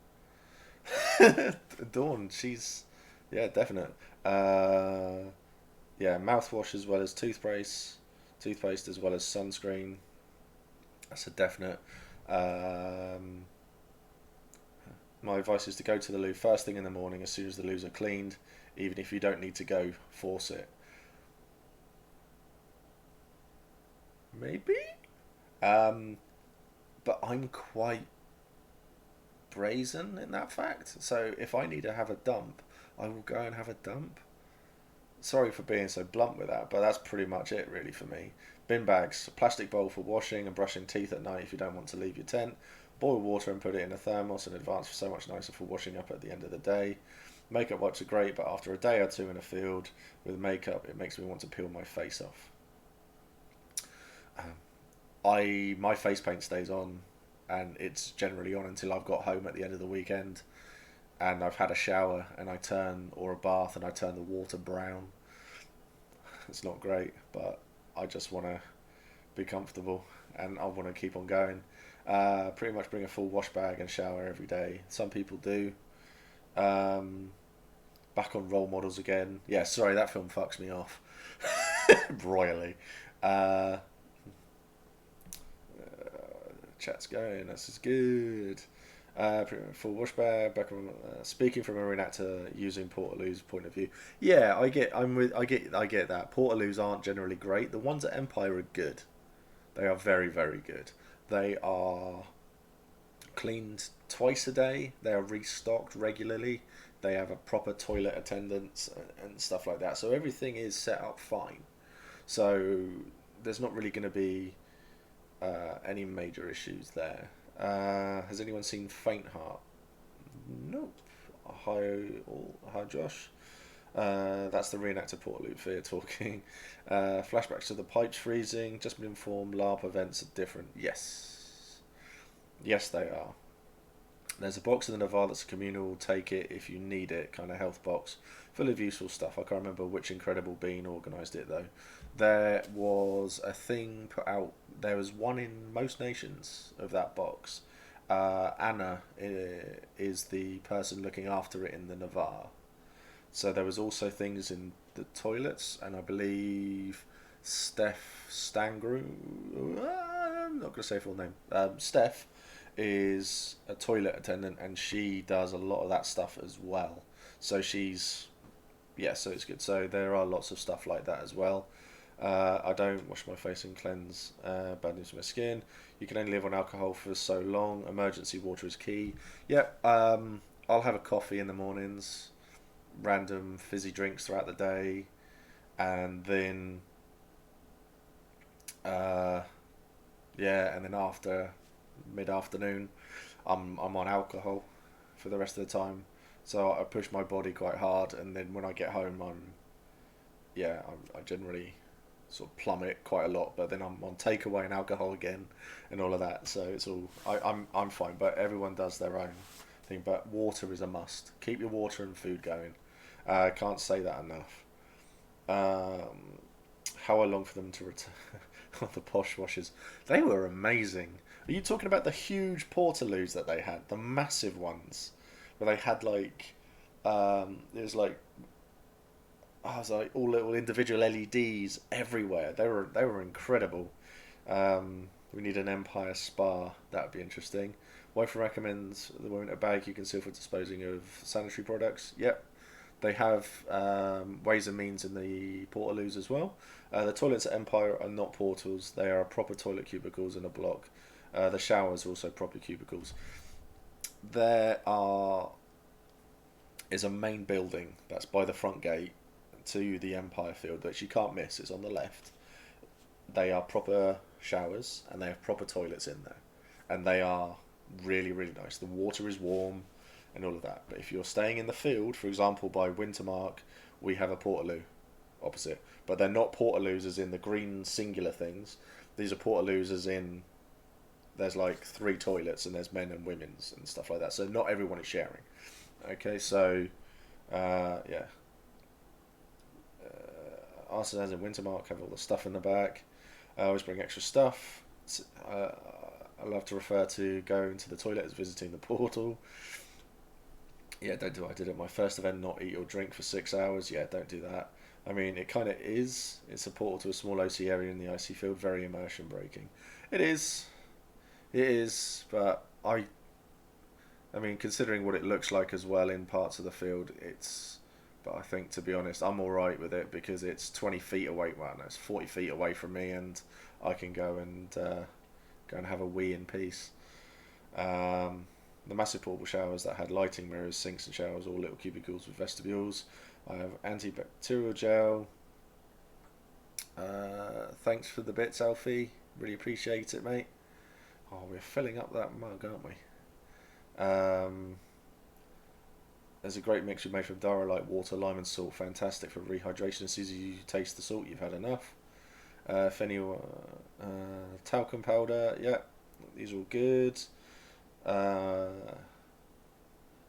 Dawn, she's definite. Yeah, mouthwash as well as toothpaste as well as sunscreen. That's a definite. My advice is to go to the loo first thing in the morning as soon as the loos are cleaned. Even if you don't need to go, force it. Maybe? but I'm quite brazen in that fact. So if I need to have a dump, I will go and have a dump. Sorry for being so blunt with that, but that's pretty much it really for me. Bin bags, a plastic bowl for washing and brushing teeth at night if you don't want to leave your tent. Boil water and put it in a thermos in advance for so much nicer for washing up at the end of the day. Makeup wipes are great, but after a day or two in a field with makeup, it makes me want to peel my face off. My face paint stays on, and it's generally on until I've got home at the end of the weekend, and I've had a shower and or a bath and I turn the water brown. It's not great, but I just want to be comfortable and I want to keep on going. Pretty much bring a full wash bag and shower every day. Some people do. Back on role models again. Yeah, sorry, that film fucks me off royally. Chat's going. This is good. Full wash bag. Back on. Speaking from a reenactor using Portaloo's point of view. Yeah, I get that. Portaloos aren't generally great. The ones at Empire are good. They are very, very good. They are cleaned twice a day. They are restocked regularly. They have a proper toilet attendance and stuff like that. So everything is set up fine. So there's not really going to be any major issues there. Has anyone seen Faint Heart? Nope. Hi Josh. That's the reenactor Portaloo Fear talking. Flashbacks to the pipes freezing. Just been informed LARP events are different. Yes. Yes, they are. There's a box in the Navarre that's a communal, take it if you need it, kind of health box, full of useful stuff. I can't remember which incredible being organised it though. There was a thing put out, there was one in most nations of that box. Anna is the person looking after it in the Navarre. So there was also things in the toilets, and I believe Steph Stangru, I'm not going to say full name, Steph is a toilet attendant and she does a lot of that stuff as well. So so it's good. So there are lots of stuff like that as well. I don't wash my face and cleanse bad news for my skin. You can only live on alcohol for so long. Emergency water is key. Yeah, I'll have a coffee in the mornings, random fizzy drinks throughout the day, and then and then after mid-afternoon I'm on alcohol for the rest of the time, so I push my body quite hard, and then when I get home I generally sort of plummet quite a lot, but then I'm on takeaway and alcohol again and all of that, so it's all I'm fine, but everyone does their own thing. But water is a must. Keep your water and food going. Can't say that enough. How long for them to return? The posh washers, they were amazing. Are you talking about the huge portaloos that they had, the massive ones, where they had like, it was like, I was like all little individual LEDs everywhere. They were incredible. We need an Empire spa. That would be interesting. Wife recommends the woman a bag you can seal for disposing of sanitary products. Yep. They have ways and means in the portaloos as well. The toilets at Empire are not portals. They are proper toilet cubicles in a block. The showers are also proper cubicles. There is a main building that's by the front gate to the Empire field that you can't miss. It's on the left. They are proper showers and they have proper toilets in there. And they are really, really nice. The water is warm and all of that. But if you're staying in the field, for example, by Wintermark, we have a portaloo opposite. But they're not portaloos as in the green singular things. These are portaloos as in there's like 3 toilets and there's men and women's and stuff like that. So not everyone is sharing. Okay, so yeah. Arsenals in Wintermark have all the stuff in the back. I always bring extra stuff. I love to refer to going to the toilet as visiting the portal. Yeah, don't do what I did at my first event, not eat or drink for 6 hours. Yeah, don't do that. I mean, it kind of is. It's a portal to a small OC area in the icy field, very immersion breaking. It is, but I mean, considering what it looks like as well in parts of the field, but I think, to be honest, I'm alright with it because it's 20 feet away, well, no, it's 40 feet away from me, and I can go go and have a wee in peace. The massive portable showers that had lighting, mirrors, sinks and showers, all little cubicles with vestibules. I have antibacterial gel. Thanks for the bits, Alfie. Really appreciate it, mate. Oh, we're filling up that mug, aren't we? There's a great mix we made from derails, water, lime and salt. Fantastic for rehydration. As soon as you taste the salt, you've had enough. Fennel, talcum powder. Yeah, these are all good.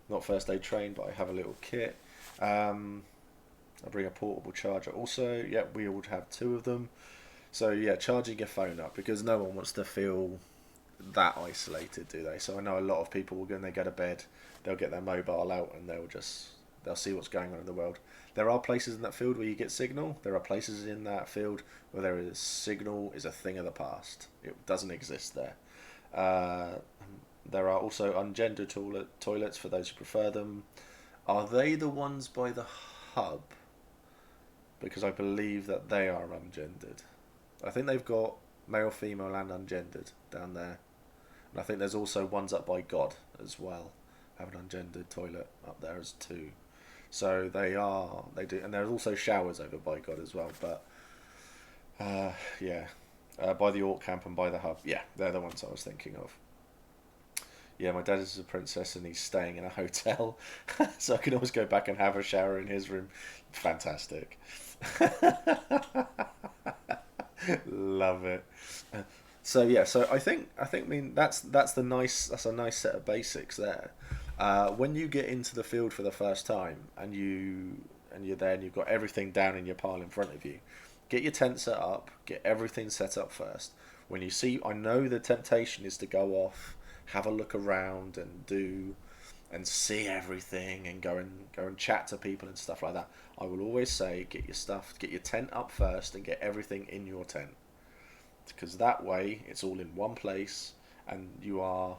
Not first aid trained, but I have a little kit. I bring a portable charger also. Yeah, we would have 2 of them. So yeah, charging your phone up, because no one wants to feel that isolated, do they? So I know a lot of people, when they go to bed, they'll get their mobile out and they'll see what's going on in the world. There are places in that field where you get signal. There are places in that field where there is signal is a thing of the past. It doesn't exist there. There are also ungendered toilets for those who prefer them. Are they the ones by the hub? Because I believe that they are ungendered. I think they've got male, female and ungendered down there. And I think there's also ones up by God as well. Have an ungendered toilet up there as 2. So they do. And there's also showers over by God as well. But yeah. By the Orc Camp and by the hub. Yeah, they're the ones I was thinking of. Yeah, my dad is a princess and he's staying in a hotel. So I can always go back and have a shower in his room. Fantastic. Love it. So yeah, so I mean that's a nice set of basics there. When you get into the field for the first time and you're there and you've got everything down in your pile in front of you, get your tent set up, get everything set up first. When you see, I know the temptation is to go off, have a look around and see everything and go and chat to people and stuff like that. I will always say get your tent up first and get everything in your tent, because that way it's all in one place and you are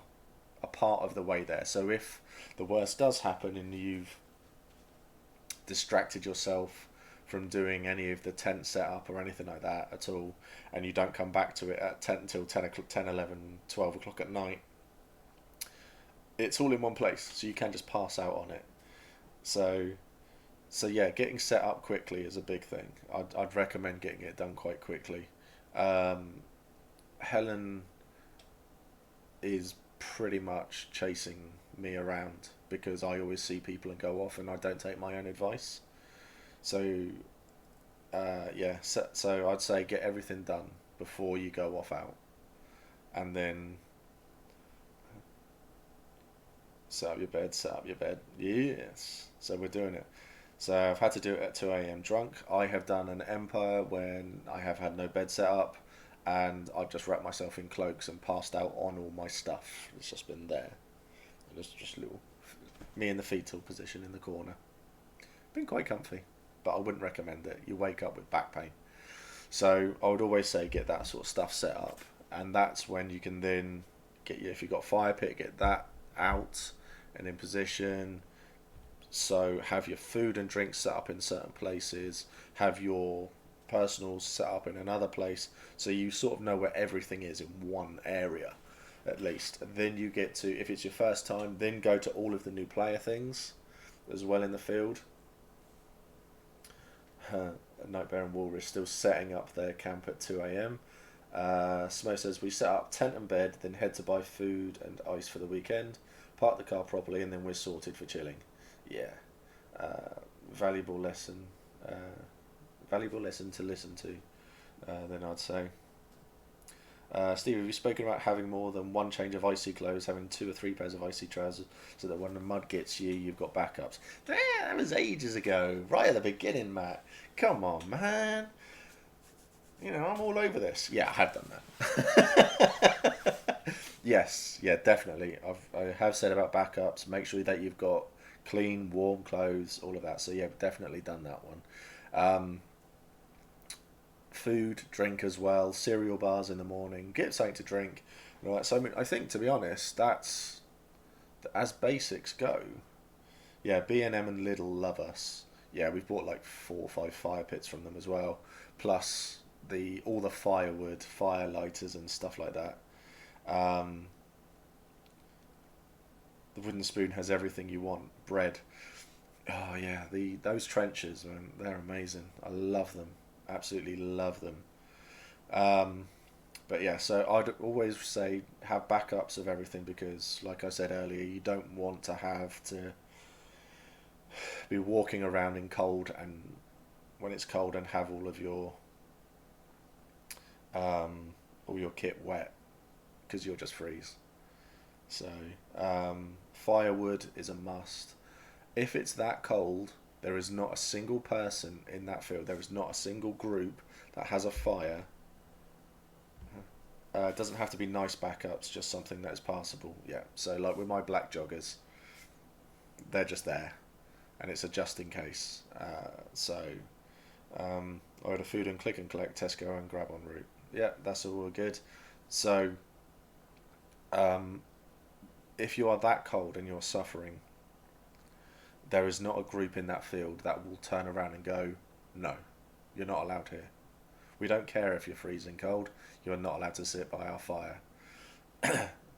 a part of the way there. So if the worst does happen and you've distracted yourself from doing any of the tent setup or anything like that at all, and you don't come back to it at 10 until 10 o'clock, 10, 11, 12 o'clock at night, it's all in one place, so you can just pass out on it. So yeah, getting set up quickly is a big thing. I'd recommend getting it done quite quickly. Helen is pretty much chasing me around because I always see people and go off and I don't take my own advice. So yeah, so I'd say get everything done before you go off out, and then set up your bed. Yes, so we're doing it. So I've had to do it at 2 a.m. drunk. I have done an Empire when I have had no bed set up, and I've just wrapped myself in cloaks and passed out on all my stuff. It's just been there. And it's just little me in the fetal position in the corner. Been quite comfy, but I wouldn't recommend it. You wake up with back pain. So I would always say get that sort of stuff set up, and that's when you can then if you've got fire pit, get that out and in position. So have your food and drinks set up in certain places, have your personals set up in another place, so you sort of know where everything is in one area at least. And then you get to, if it's your first time, then go to all of the new player things as well in the field. Nightbear and Walrus still setting up their camp at 2 a.m. Smo says we set up tent and bed, then head to buy food and ice for the weekend, park the car properly, and then we're sorted for chilling. Yeah, valuable lesson to listen to. Then I'd say, Steve, have you spoken about having more than one change of icy clothes, having 2 or 3 pairs of icy trousers, so that when the mud gets you, you've got backups? That was ages ago, right at the beginning, Matt. Come on, man. You know, I'm all over this. Yeah, I have done that. Yes, yeah, definitely. I have said about backups. Make sure that you've got clean, warm clothes, all of that. So yeah, definitely done that one. Food, drink as well. Cereal bars in the morning. Get something to drink. And all that. So I mean, I think to be honest, that's as basics go. Yeah, B&M and Lidl love us. Yeah, we've bought like 4 or 5 fire pits from them as well. Plus all the firewood, fire lighters and stuff like that. Um, the wooden spoon has everything you want. Bread. Oh yeah, those trenches, man, they're amazing. I love them. Absolutely love them. Um, but yeah, so I'd always say have backups of everything because, like I said earlier, you don't want to have to be walking around in cold and when it's cold and have all your kit wet because you'll just freeze. So firewood is a must. If it's that cold, there is not a single person in that field. There is not a single group that has a fire. It doesn't have to be nice backups, just something that is passable. Yeah. So like with my black joggers, they're just there, and it's a just in case. I had a food and click and collect Tesco and grab en route. Yeah, that's all good. So um, if you are that cold and you're suffering, there is not a group in that field that will turn around and go, no, you're not allowed here. We don't care if you're freezing cold. You're not allowed to sit by our fire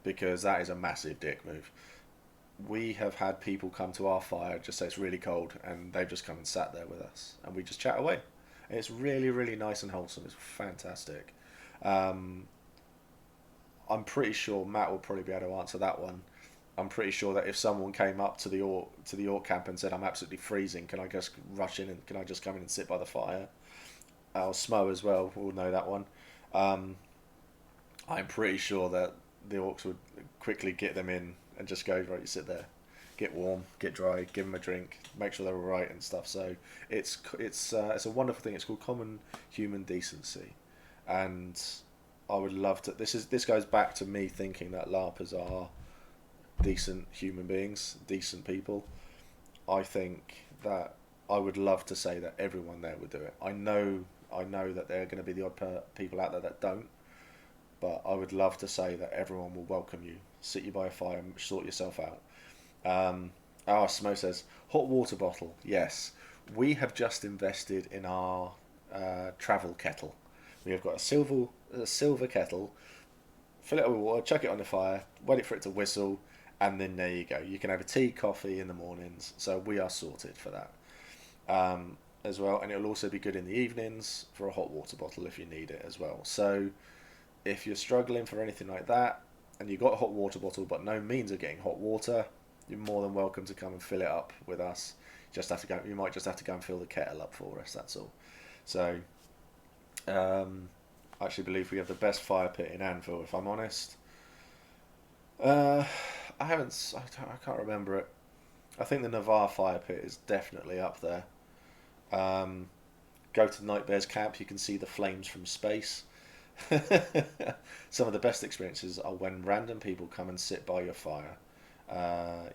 because that is a massive dick move. We have had people come to our fire just say it's really cold and they've just come and sat there with us and we just chat away. And it's really, really nice and wholesome. It's fantastic. Um, I'm pretty sure Matt will probably be able to answer that one. I'm pretty sure that if someone came up to the Orc camp and said, "I'm absolutely freezing. Can I just rush in and can I just come in and sit by the fire?" Or Smo as well will know that one. Um, I'm pretty sure that the Orcs would quickly get them in and just go, right, you sit there, get warm, get dry, give them a drink, make sure they're all right and stuff. So it's a wonderful thing. It's called common human decency, and I would love to. This goes back to me thinking that LARPers are decent human beings, decent people. I think that I would love to say that everyone there would do it. I know that there are going to be the odd people out there that don't, but I would love to say that everyone will welcome you, sit you by a fire, sort yourself out. Smo says hot water bottle. Yes, we have just invested in our travel kettle. We have got a silver kettle. Fill it up with water, chuck it on the fire, wait for it to whistle, and then there you go. You can have a tea, coffee in the mornings. So we are sorted for that as well. And it'll also be good in the evenings for a hot water bottle if you need it as well. So if you're struggling for anything like that, and you've got a hot water bottle but no means of getting hot water, you're more than welcome to come and fill it up with us. You might just have to go and fill the kettle up for us. That's all. So I actually believe we have the best fire pit in Anvil, if I'm honest. Uh, I can't remember it. I think the Navarre fire pit is definitely up there. Um, Go to Nightbear's camp, you can see the flames from space. Some of the best experiences are when random people come and sit by your fire.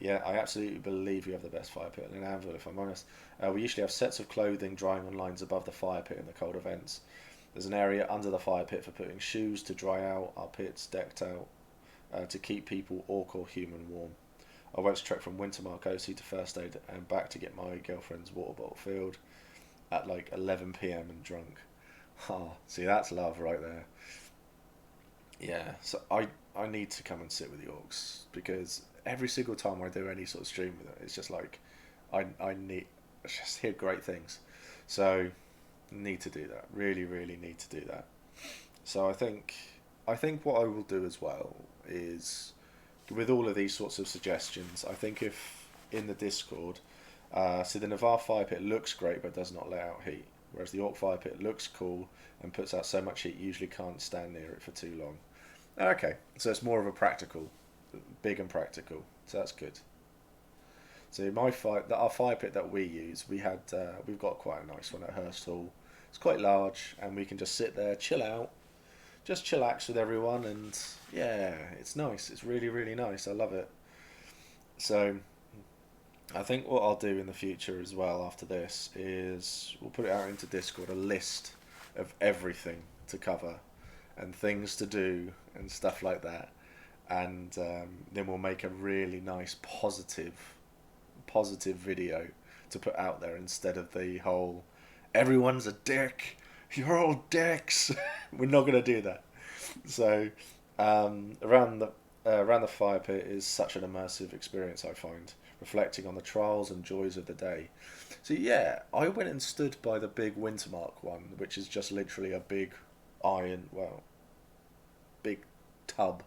Yeah, I absolutely believe you have the best fire pit in Anvil, if I'm honest. We usually have sets of clothing drying on lines above the fire pit in the cold events. There's an area under the fire pit for putting shoes to dry out. Our pit's decked out to keep people, orc or human, warm. I once trekked from Winter Marcosi to First Aid and back to get my girlfriend's water bottle filled at like 11 p.m. and drunk. Oh, see, that's love right there. Yeah, so I need to come and sit with the orcs because every single time I do any sort of stream with it, it's just like I need I just hear great things. So need to do that. Really, really need to do that. So I think what I will do as well is with all of these sorts of suggestions, I think if in the Discord, so the Navarre fire pit looks great but does not let out heat, whereas the Orc fire pit looks cool and puts out so much heat you usually can't stand near it for too long. Okay, so it's more of a practical, big and practical, so that's good. So our fire pit that we use, we've got quite a nice one at Hurst Hall. It's quite large, and we can just sit there, chill out, just chillax with everyone, and yeah, it's nice. It's really, really nice. I love it. So I think what I'll do in the future as well after this is we'll put it out into Discord, a list of everything to cover and things to do and stuff like that, and then we'll make a really nice positive video to put out there instead of the whole everyone's a dick, you're all dicks. We're not going to do that. So Around the fire pit is such an immersive experience, I find, reflecting on the trials and joys of the day. So yeah, I went and stood by the big Wintermark one, which is just literally a big big tub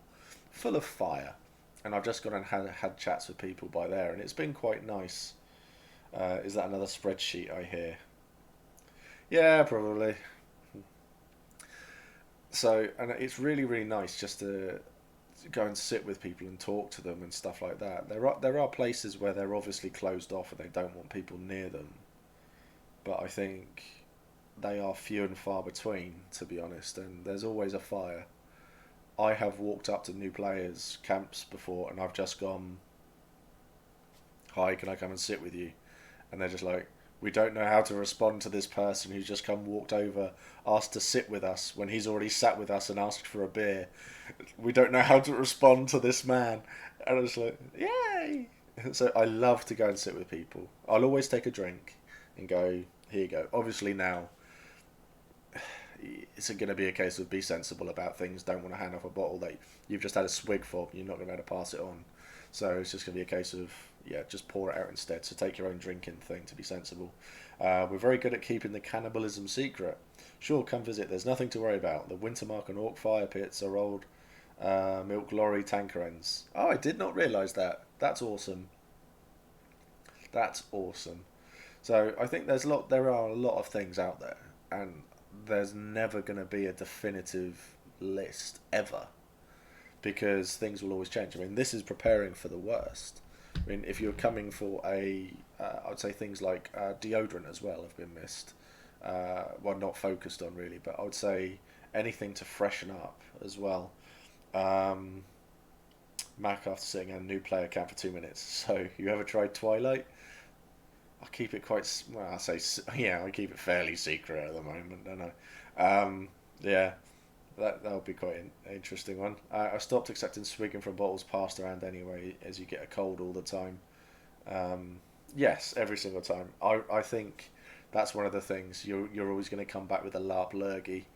full of fire, and I've just gone and had chats with people by there, and it's been quite nice. Is that another spreadsheet I hear? Yeah, probably. So, and it's really, really nice just to go and sit with people and talk to them and stuff like that. There are places where they're obviously closed off and they don't want people near them, but I think they are few and far between, to be honest. And there's always a fire. I have walked up to new players' camps before, and I've just gone, "Hi, can I come and sit with you?" And they're just like, "We don't know how to respond to this person who's just come walked over, asked to sit with us when he's already sat with us and asked for a beer. We don't know how to respond to this man." And I was like, "Yay!" So I love to go and sit with people. I'll always take a drink and go, "Here you go." Obviously now, it's going to be a case of be sensible about things. Don't want to hand off a bottle that you've just had a swig for. You're not going to be able to pass it on. So it's just going to be a case of, yeah, just pour it out instead. So take your own drinking thing to be sensible. We're very good at keeping the cannibalism secret. Sure, come visit. There's nothing to worry about. The Wintermark and Orc fire pits are old milk lorry tanker ends. Oh, I did not realise that. That's awesome. That's awesome. So I think there are a lot of things out there, and there's never going to be a definitive list ever, because things will always change. I mean, this is preparing for the worst. I mean, if you're coming for I'd say things like deodorant as well have been missed. Well, not focused on really, but I would say anything to freshen up as well. Um, Mac after sitting in a new player camp for 2 minutes. So, you ever tried Twilight? I keep it quite well. Yeah, I keep it fairly secret at the moment, don't I? Yeah, that'll be quite an interesting one. I stopped accepting swigging from bottles passed around anyway, as you get a cold all the time. Um, yes, every single time. I think that's one of the things you're always going to come back with a LARP lurgy,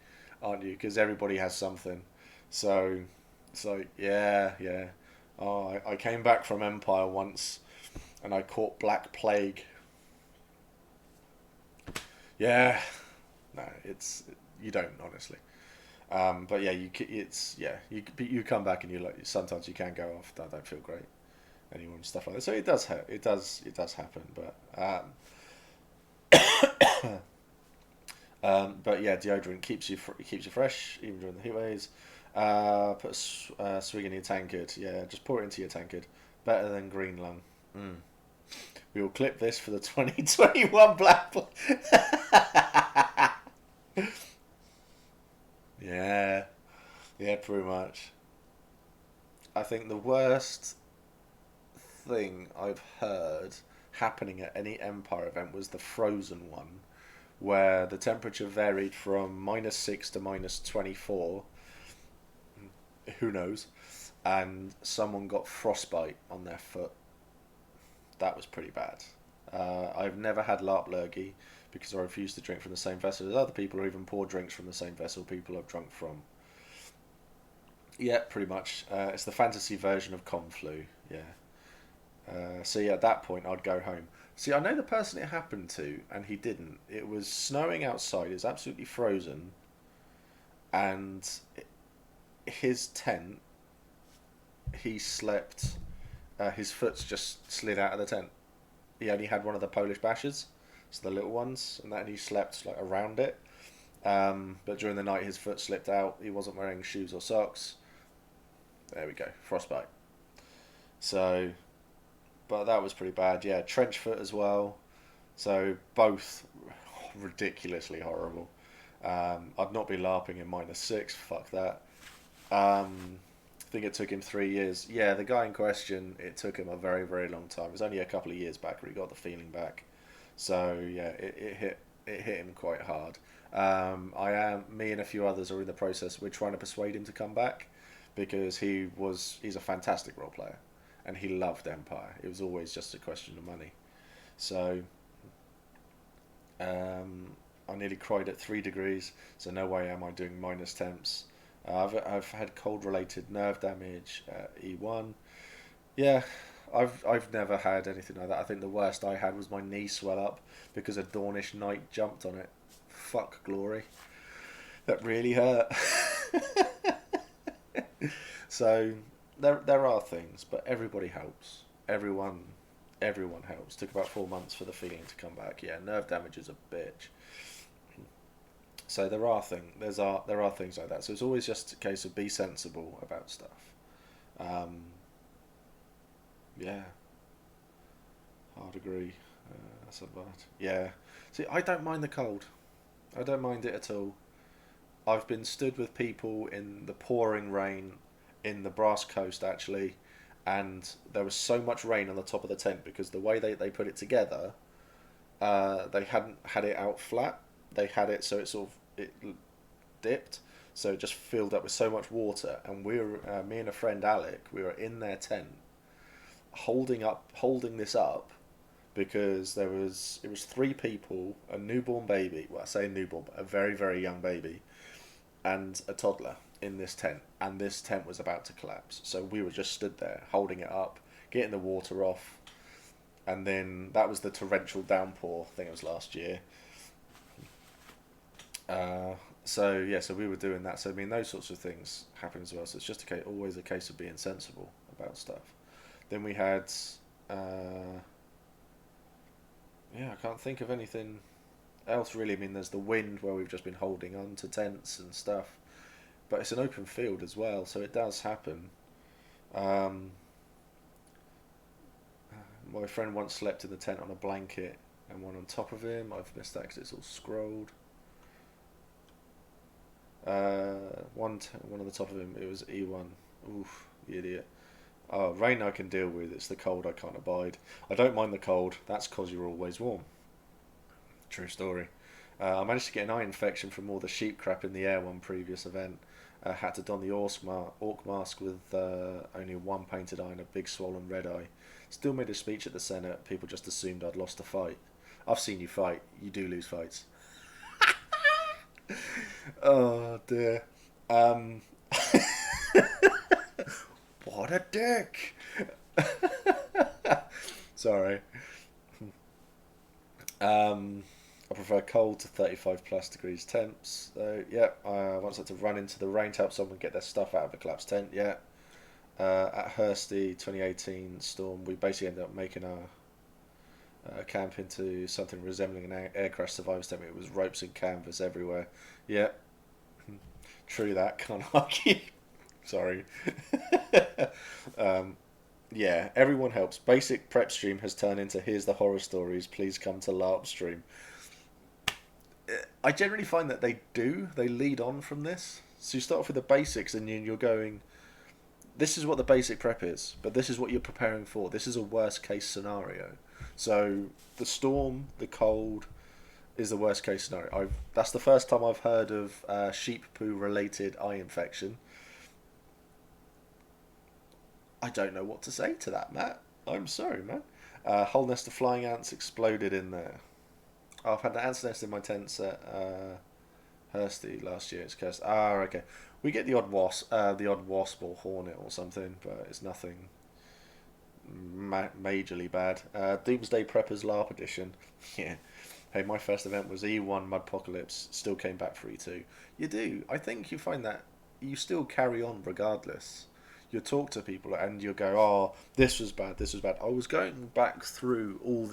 aren't you? Because everybody has something. So yeah, yeah. Oh, I came back from Empire once, and I caught Black Plague. Yeah, no, you don't honestly. But yeah, it's yeah, you come back and you like sometimes you can go off. I don't feel great anymore and stuff like that. So it does happen. But yeah, deodorant keeps you fresh even during the heat waves. Put a swig in your tankard. Yeah, just pour it into your tankard. Better than green lung. Mm. We will clip this for the 2021 Black. Yeah, yeah, pretty much. I think the worst thing I've heard happening at any Empire event was the Frozen one, where the temperature varied from -6 to -24. Who knows? And someone got frostbite on their foot. That was pretty bad. I've never had LARP lurgy because I refuse to drink from the same vessel as other people, or even pour drinks from the same vessel people have drunk from. Yeah, pretty much. It's the fantasy version of Conflu. Yeah. So yeah, at that point, I'd go home. See, I know the person it happened to, and he didn't. It was snowing outside. It's absolutely frozen, and his tent. He slept. His foot's just slid out of the tent. He only had one of the Polish bashers, so the little ones, and he slept like around it. But during the night, his foot slipped out. He wasn't wearing shoes or socks. There we go, frostbite. So, but that was pretty bad. Yeah, trench foot as well. So both ridiculously horrible. I'd not be LARPing in -6. Fuck that. I think it took him 3 years. Yeah, the guy in question, it took him a very, very long time. It was only a couple of years back where he got the feeling back. So yeah, it hit him quite hard. Me and a few others are in the process. We're trying to persuade him to come back because he's a fantastic role player, and he loved Empire. It was always just a question of money. So I nearly cried at 3 degrees. So no way am I doing minus temps. I've had cold related nerve damage at E1. Yeah, I've never had anything like that. I think the worst I had was my knee swell up because a Dornish knight jumped on it. Fuck glory. That really hurt. So there are things, but everybody helps. Everyone helps. Took about 4 months for the feeling to come back. Yeah, nerve damage is a bitch. So there are things like that. So it's always just a case of be sensible about stuff. Um, yeah, hard agree. That's a bad. Yeah. See, I don't mind the cold. I don't mind it at all. I've been stood with people in the pouring rain in the Brass Coast actually, and there was so much rain on the top of the tent because the way they put it together, they hadn't had it out flat. They had it so it sort of it dipped, so it just filled up with so much water. And me and a friend Alec, we were in their tent, holding this up, because it was three people, a newborn baby. Well, I say newborn, but a very very young baby, and a toddler in this tent, and this tent was about to collapse. So we were just stood there holding it up, getting the water off, and then that was the torrential downpour. I think it was last year. So yeah, so we were doing that. So I mean, those sorts of things happen as well. So it's just always a case of being sensible about stuff. Then we had, yeah, I can't think of anything else really. I mean, there's the wind where we've just been holding on to tents and stuff, but it's an open field as well, so it does happen. Um, my friend once slept in the tent on a blanket and one on top of him. I've missed that because it's all scrolled. One on the top of him, it was E1. Oof, you idiot. Oh, rain I can deal with. It's the cold I can't abide. I don't mind the cold. That's 'cause you're always warm. True story. I managed to get an eye infection from all the sheep crap in the air one previous event. Had to don the orc mask with only one painted eye and a big swollen red eye. Still made a speech at the Senate. People just assumed I'd lost a fight. I've seen you fight. You do lose fights. Oh dear. Um, what a dick. Sorry. I prefer cold to 35 plus degrees temps. So yeah, I once had to run into the rain to help someone get their stuff out of a collapsed tent. Yeah. At Hursty 2018 storm, we basically ended up making our camp into something resembling an air crash survivors tent. It was ropes and canvas everywhere. Yeah, true that. Can't argue. Sorry. um, yeah, everyone helps. Basic prep stream has turned into here's the horror stories. Please come to LARP stream. I generally find that they do. They lead on from this. So you start off with the basics, and you're going, this is what the basic prep is, but this is what you're preparing for. This is a worst case scenario. So the storm, the cold, is the worst case scenario. That's the first time I've heard of sheep poo related eye infection. I don't know what to say to that, Matt. I'm sorry, man. Whole nest of flying ants exploded in there. Oh, I've had an ant's nest in my tents at Hursty last year. It's cursed. Ah, okay. We get the odd wasp or hornet or something, but it's nothing majorly bad. Doomsday Preppers LARP edition. Yeah. Hey, my first event was E1 Mudpocalypse. Still came back for E2. You do. I think you find that you still carry on regardless. You talk to people and you go, oh, this was bad, this was bad. I was going back through all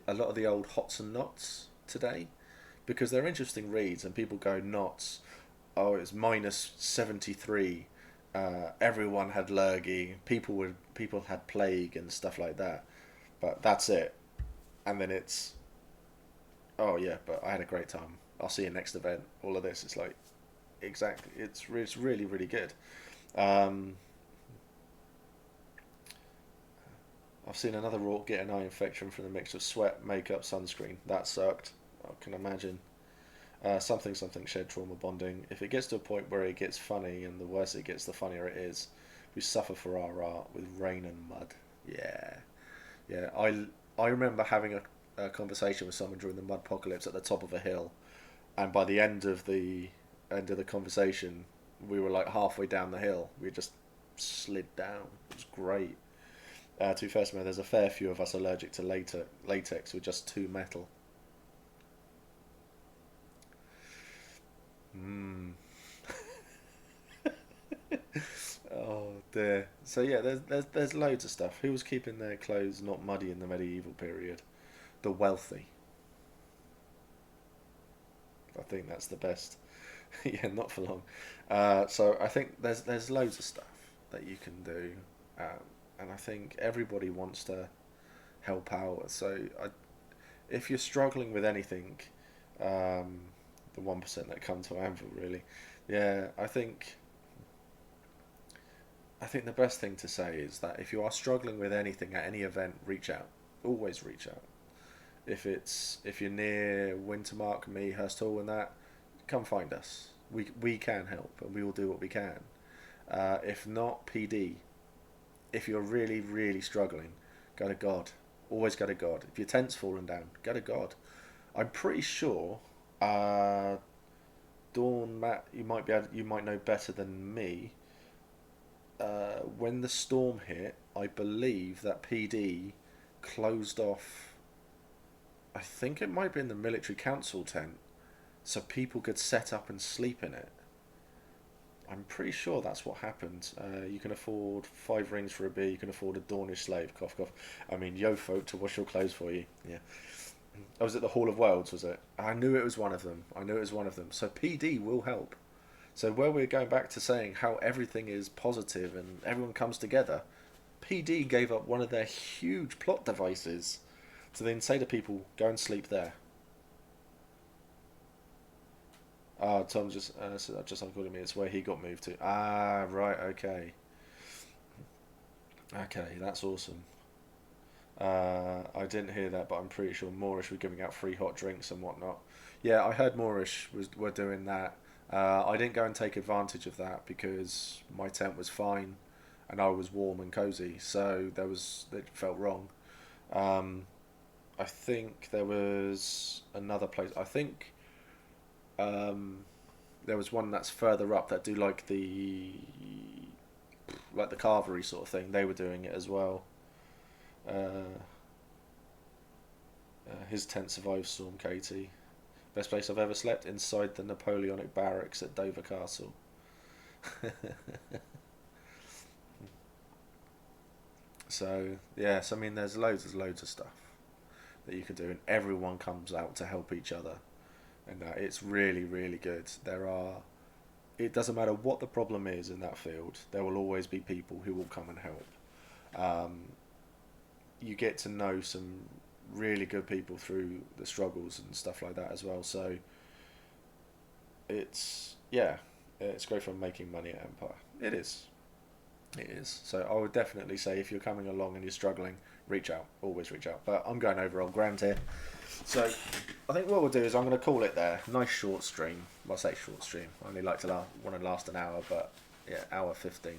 a lot of the old hots and knots today, because they're interesting reads, and people go knots. Oh, it's minus 73. Everyone had lurgy. People had plague and stuff like that. But that's it. And then it's, oh yeah, but I had a great time. I'll see you next event. All of this, it's like, exactly. It's really really good. Um, I've seen another orc get an eye infection from the mix of sweat, makeup, sunscreen. That sucked. I can imagine. Something shared trauma bonding. If it gets to a point where it gets funny, and the worse it gets, the funnier it is. We suffer for our art with rain and mud. Yeah, yeah. I remember having a conversation with someone during the mud apocalypse at the top of a hill, and by the end of the end of the conversation, we were like halfway down the hill. We just slid down. It was great. To be fair, there's a fair few of us allergic to latex. We're just too metal. Oh dear. So yeah, there's loads of stuff. Who was keeping their clothes not muddy in the medieval period? The wealthy. I think that's the best. Yeah, not for long. So I think there's loads of stuff that you can do, and I think everybody wants to help out. So if you're struggling with anything, the 1% that come to Anvil really, yeah, I think the best thing to say is that if you are struggling with anything at any event, reach out. Always reach out. If you're near Wintermark, me, Hurst Hall, and that, come find us. We can help, and we will do what we can. If not, PD. If you're really really struggling, go to God. Always go to God. If your tent's fallen down, go to God. I'm pretty sure. Dawn, Matt, you might know better than me. When the storm hit, I believe that PD closed off. I think it might be in the military council tent, so people could set up and sleep in it. I'm pretty sure that's what happened. You can afford 5 rings for a beer. You can afford a Dornish slave. Cough, cough. I mean, yo, folk, to wash your clothes for you. Yeah. I was at the Hall of Worlds, was it? I knew it was one of them. So PD will help. So where we're going back to saying how everything is positive and everyone comes together, PD gave up one of their huge plot devices to then say to people, go and sleep there. Tom just unfolded me. It's where he got moved to. Ah, right, okay. Okay, that's awesome. I didn't hear that, but I'm pretty sure Moorish were giving out free hot drinks and whatnot. Yeah, I heard Moorish were doing that. I didn't go and take advantage of that because my tent was fine, and I was warm and cozy, so it felt wrong. I think there was another place. I think there was one that's further up that do like the carvery sort of thing. They were doing it as well. His tent survived Storm, Katie. Best place I've ever slept, inside the Napoleonic barracks at Dover Castle. So yes, I mean there's loads of stuff that you can do, and everyone comes out to help each other, and it's really really good. It doesn't matter what the problem is in that field, there will always be people who will come and help. You get to know some really good people through the struggles and stuff like that as well. So it's great for making money at Empire. It is. So I would definitely say if you're coming along and you're struggling, reach out. Always reach out. But I'm going over old ground here. So I think what we'll do is I'm going to call it there. Nice short stream. Well, I say short stream. I only want to last an hour, but yeah, hour 15.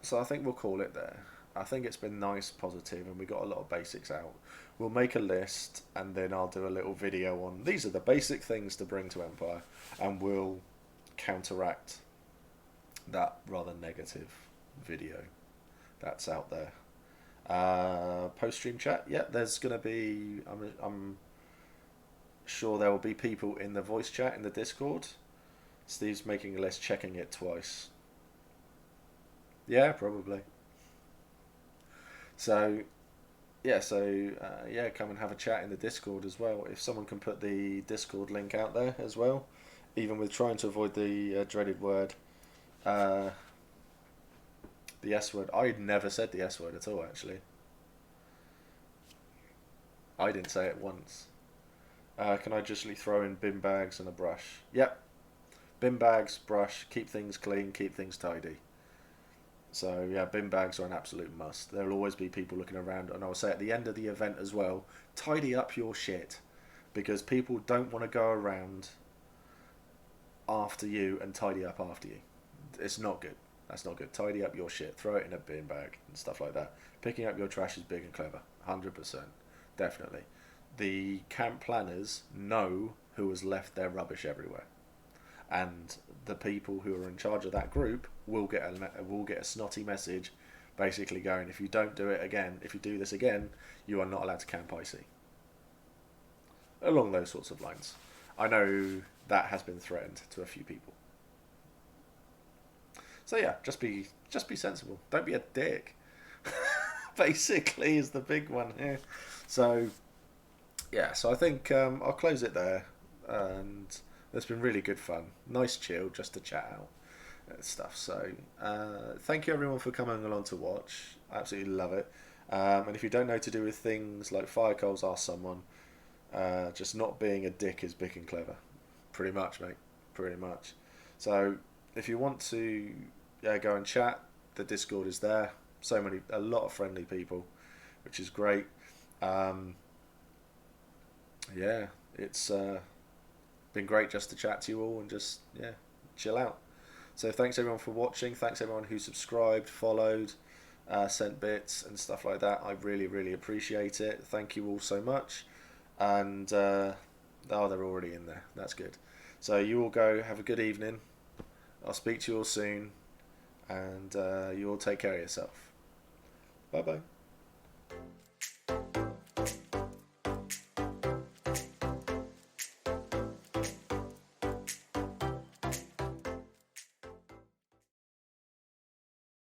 So I think we'll call it there. I think it's been nice, positive, and we got a lot of basics out. We'll make a list, and then I'll do a little video on these are the basic things to bring to Empire, and we'll counteract that rather negative video that's out there. Post stream chat, yeah, there's gonna be. I'm sure there will be people in the voice chat in the Discord. Steve's making a list, checking it twice. Yeah, probably. So, come and have a chat in the Discord as well. If someone can put the Discord link out there as well, even with trying to avoid the dreaded word, the S word. I'd never said the S word at all, actually. I didn't say it once. Can I just throw in bin bags and a brush? Yep. Bin bags, brush, keep things clean, keep things tidy. So yeah, bin bags are an absolute must. There'll always be people looking around, and I'll say at the end of the event as well, tidy up your shit, because people don't want to go around after you and tidy up after you. It's not good. That's not good. Tidy up your shit, throw it in a bin bag and stuff like that. Picking up your trash is big and clever, 100%, definitely. The camp planners know who has left their rubbish everywhere. And the people who are in charge of that group will get a snotty message, basically going, if you don't do it again, if you do this again, you are not allowed to camp IC. Along those sorts of lines. I know that has been threatened to a few people. So yeah, just be sensible. Don't be a dick. Basically, is the big one here. So yeah, so I think I'll close it there, and it's been really good fun. Nice chill, just to chat out and stuff. So thank you everyone for coming along to watch. I absolutely love it. And if you don't know to do with things like fire coals, ask someone. Just not being a dick is big and clever. Pretty much, mate. Pretty much. So if you want to go and chat, the Discord is there. A lot of friendly people, which is great. Yeah, it's been great just to chat to you all and just chill out. So thanks everyone for watching. Thanks everyone who subscribed, followed, sent bits and stuff like that. I really, really appreciate it. Thank you all so much. And they're already in there. That's good. So you all go, have a good evening. I'll speak to you all soon, and you all take care of yourself. Bye bye.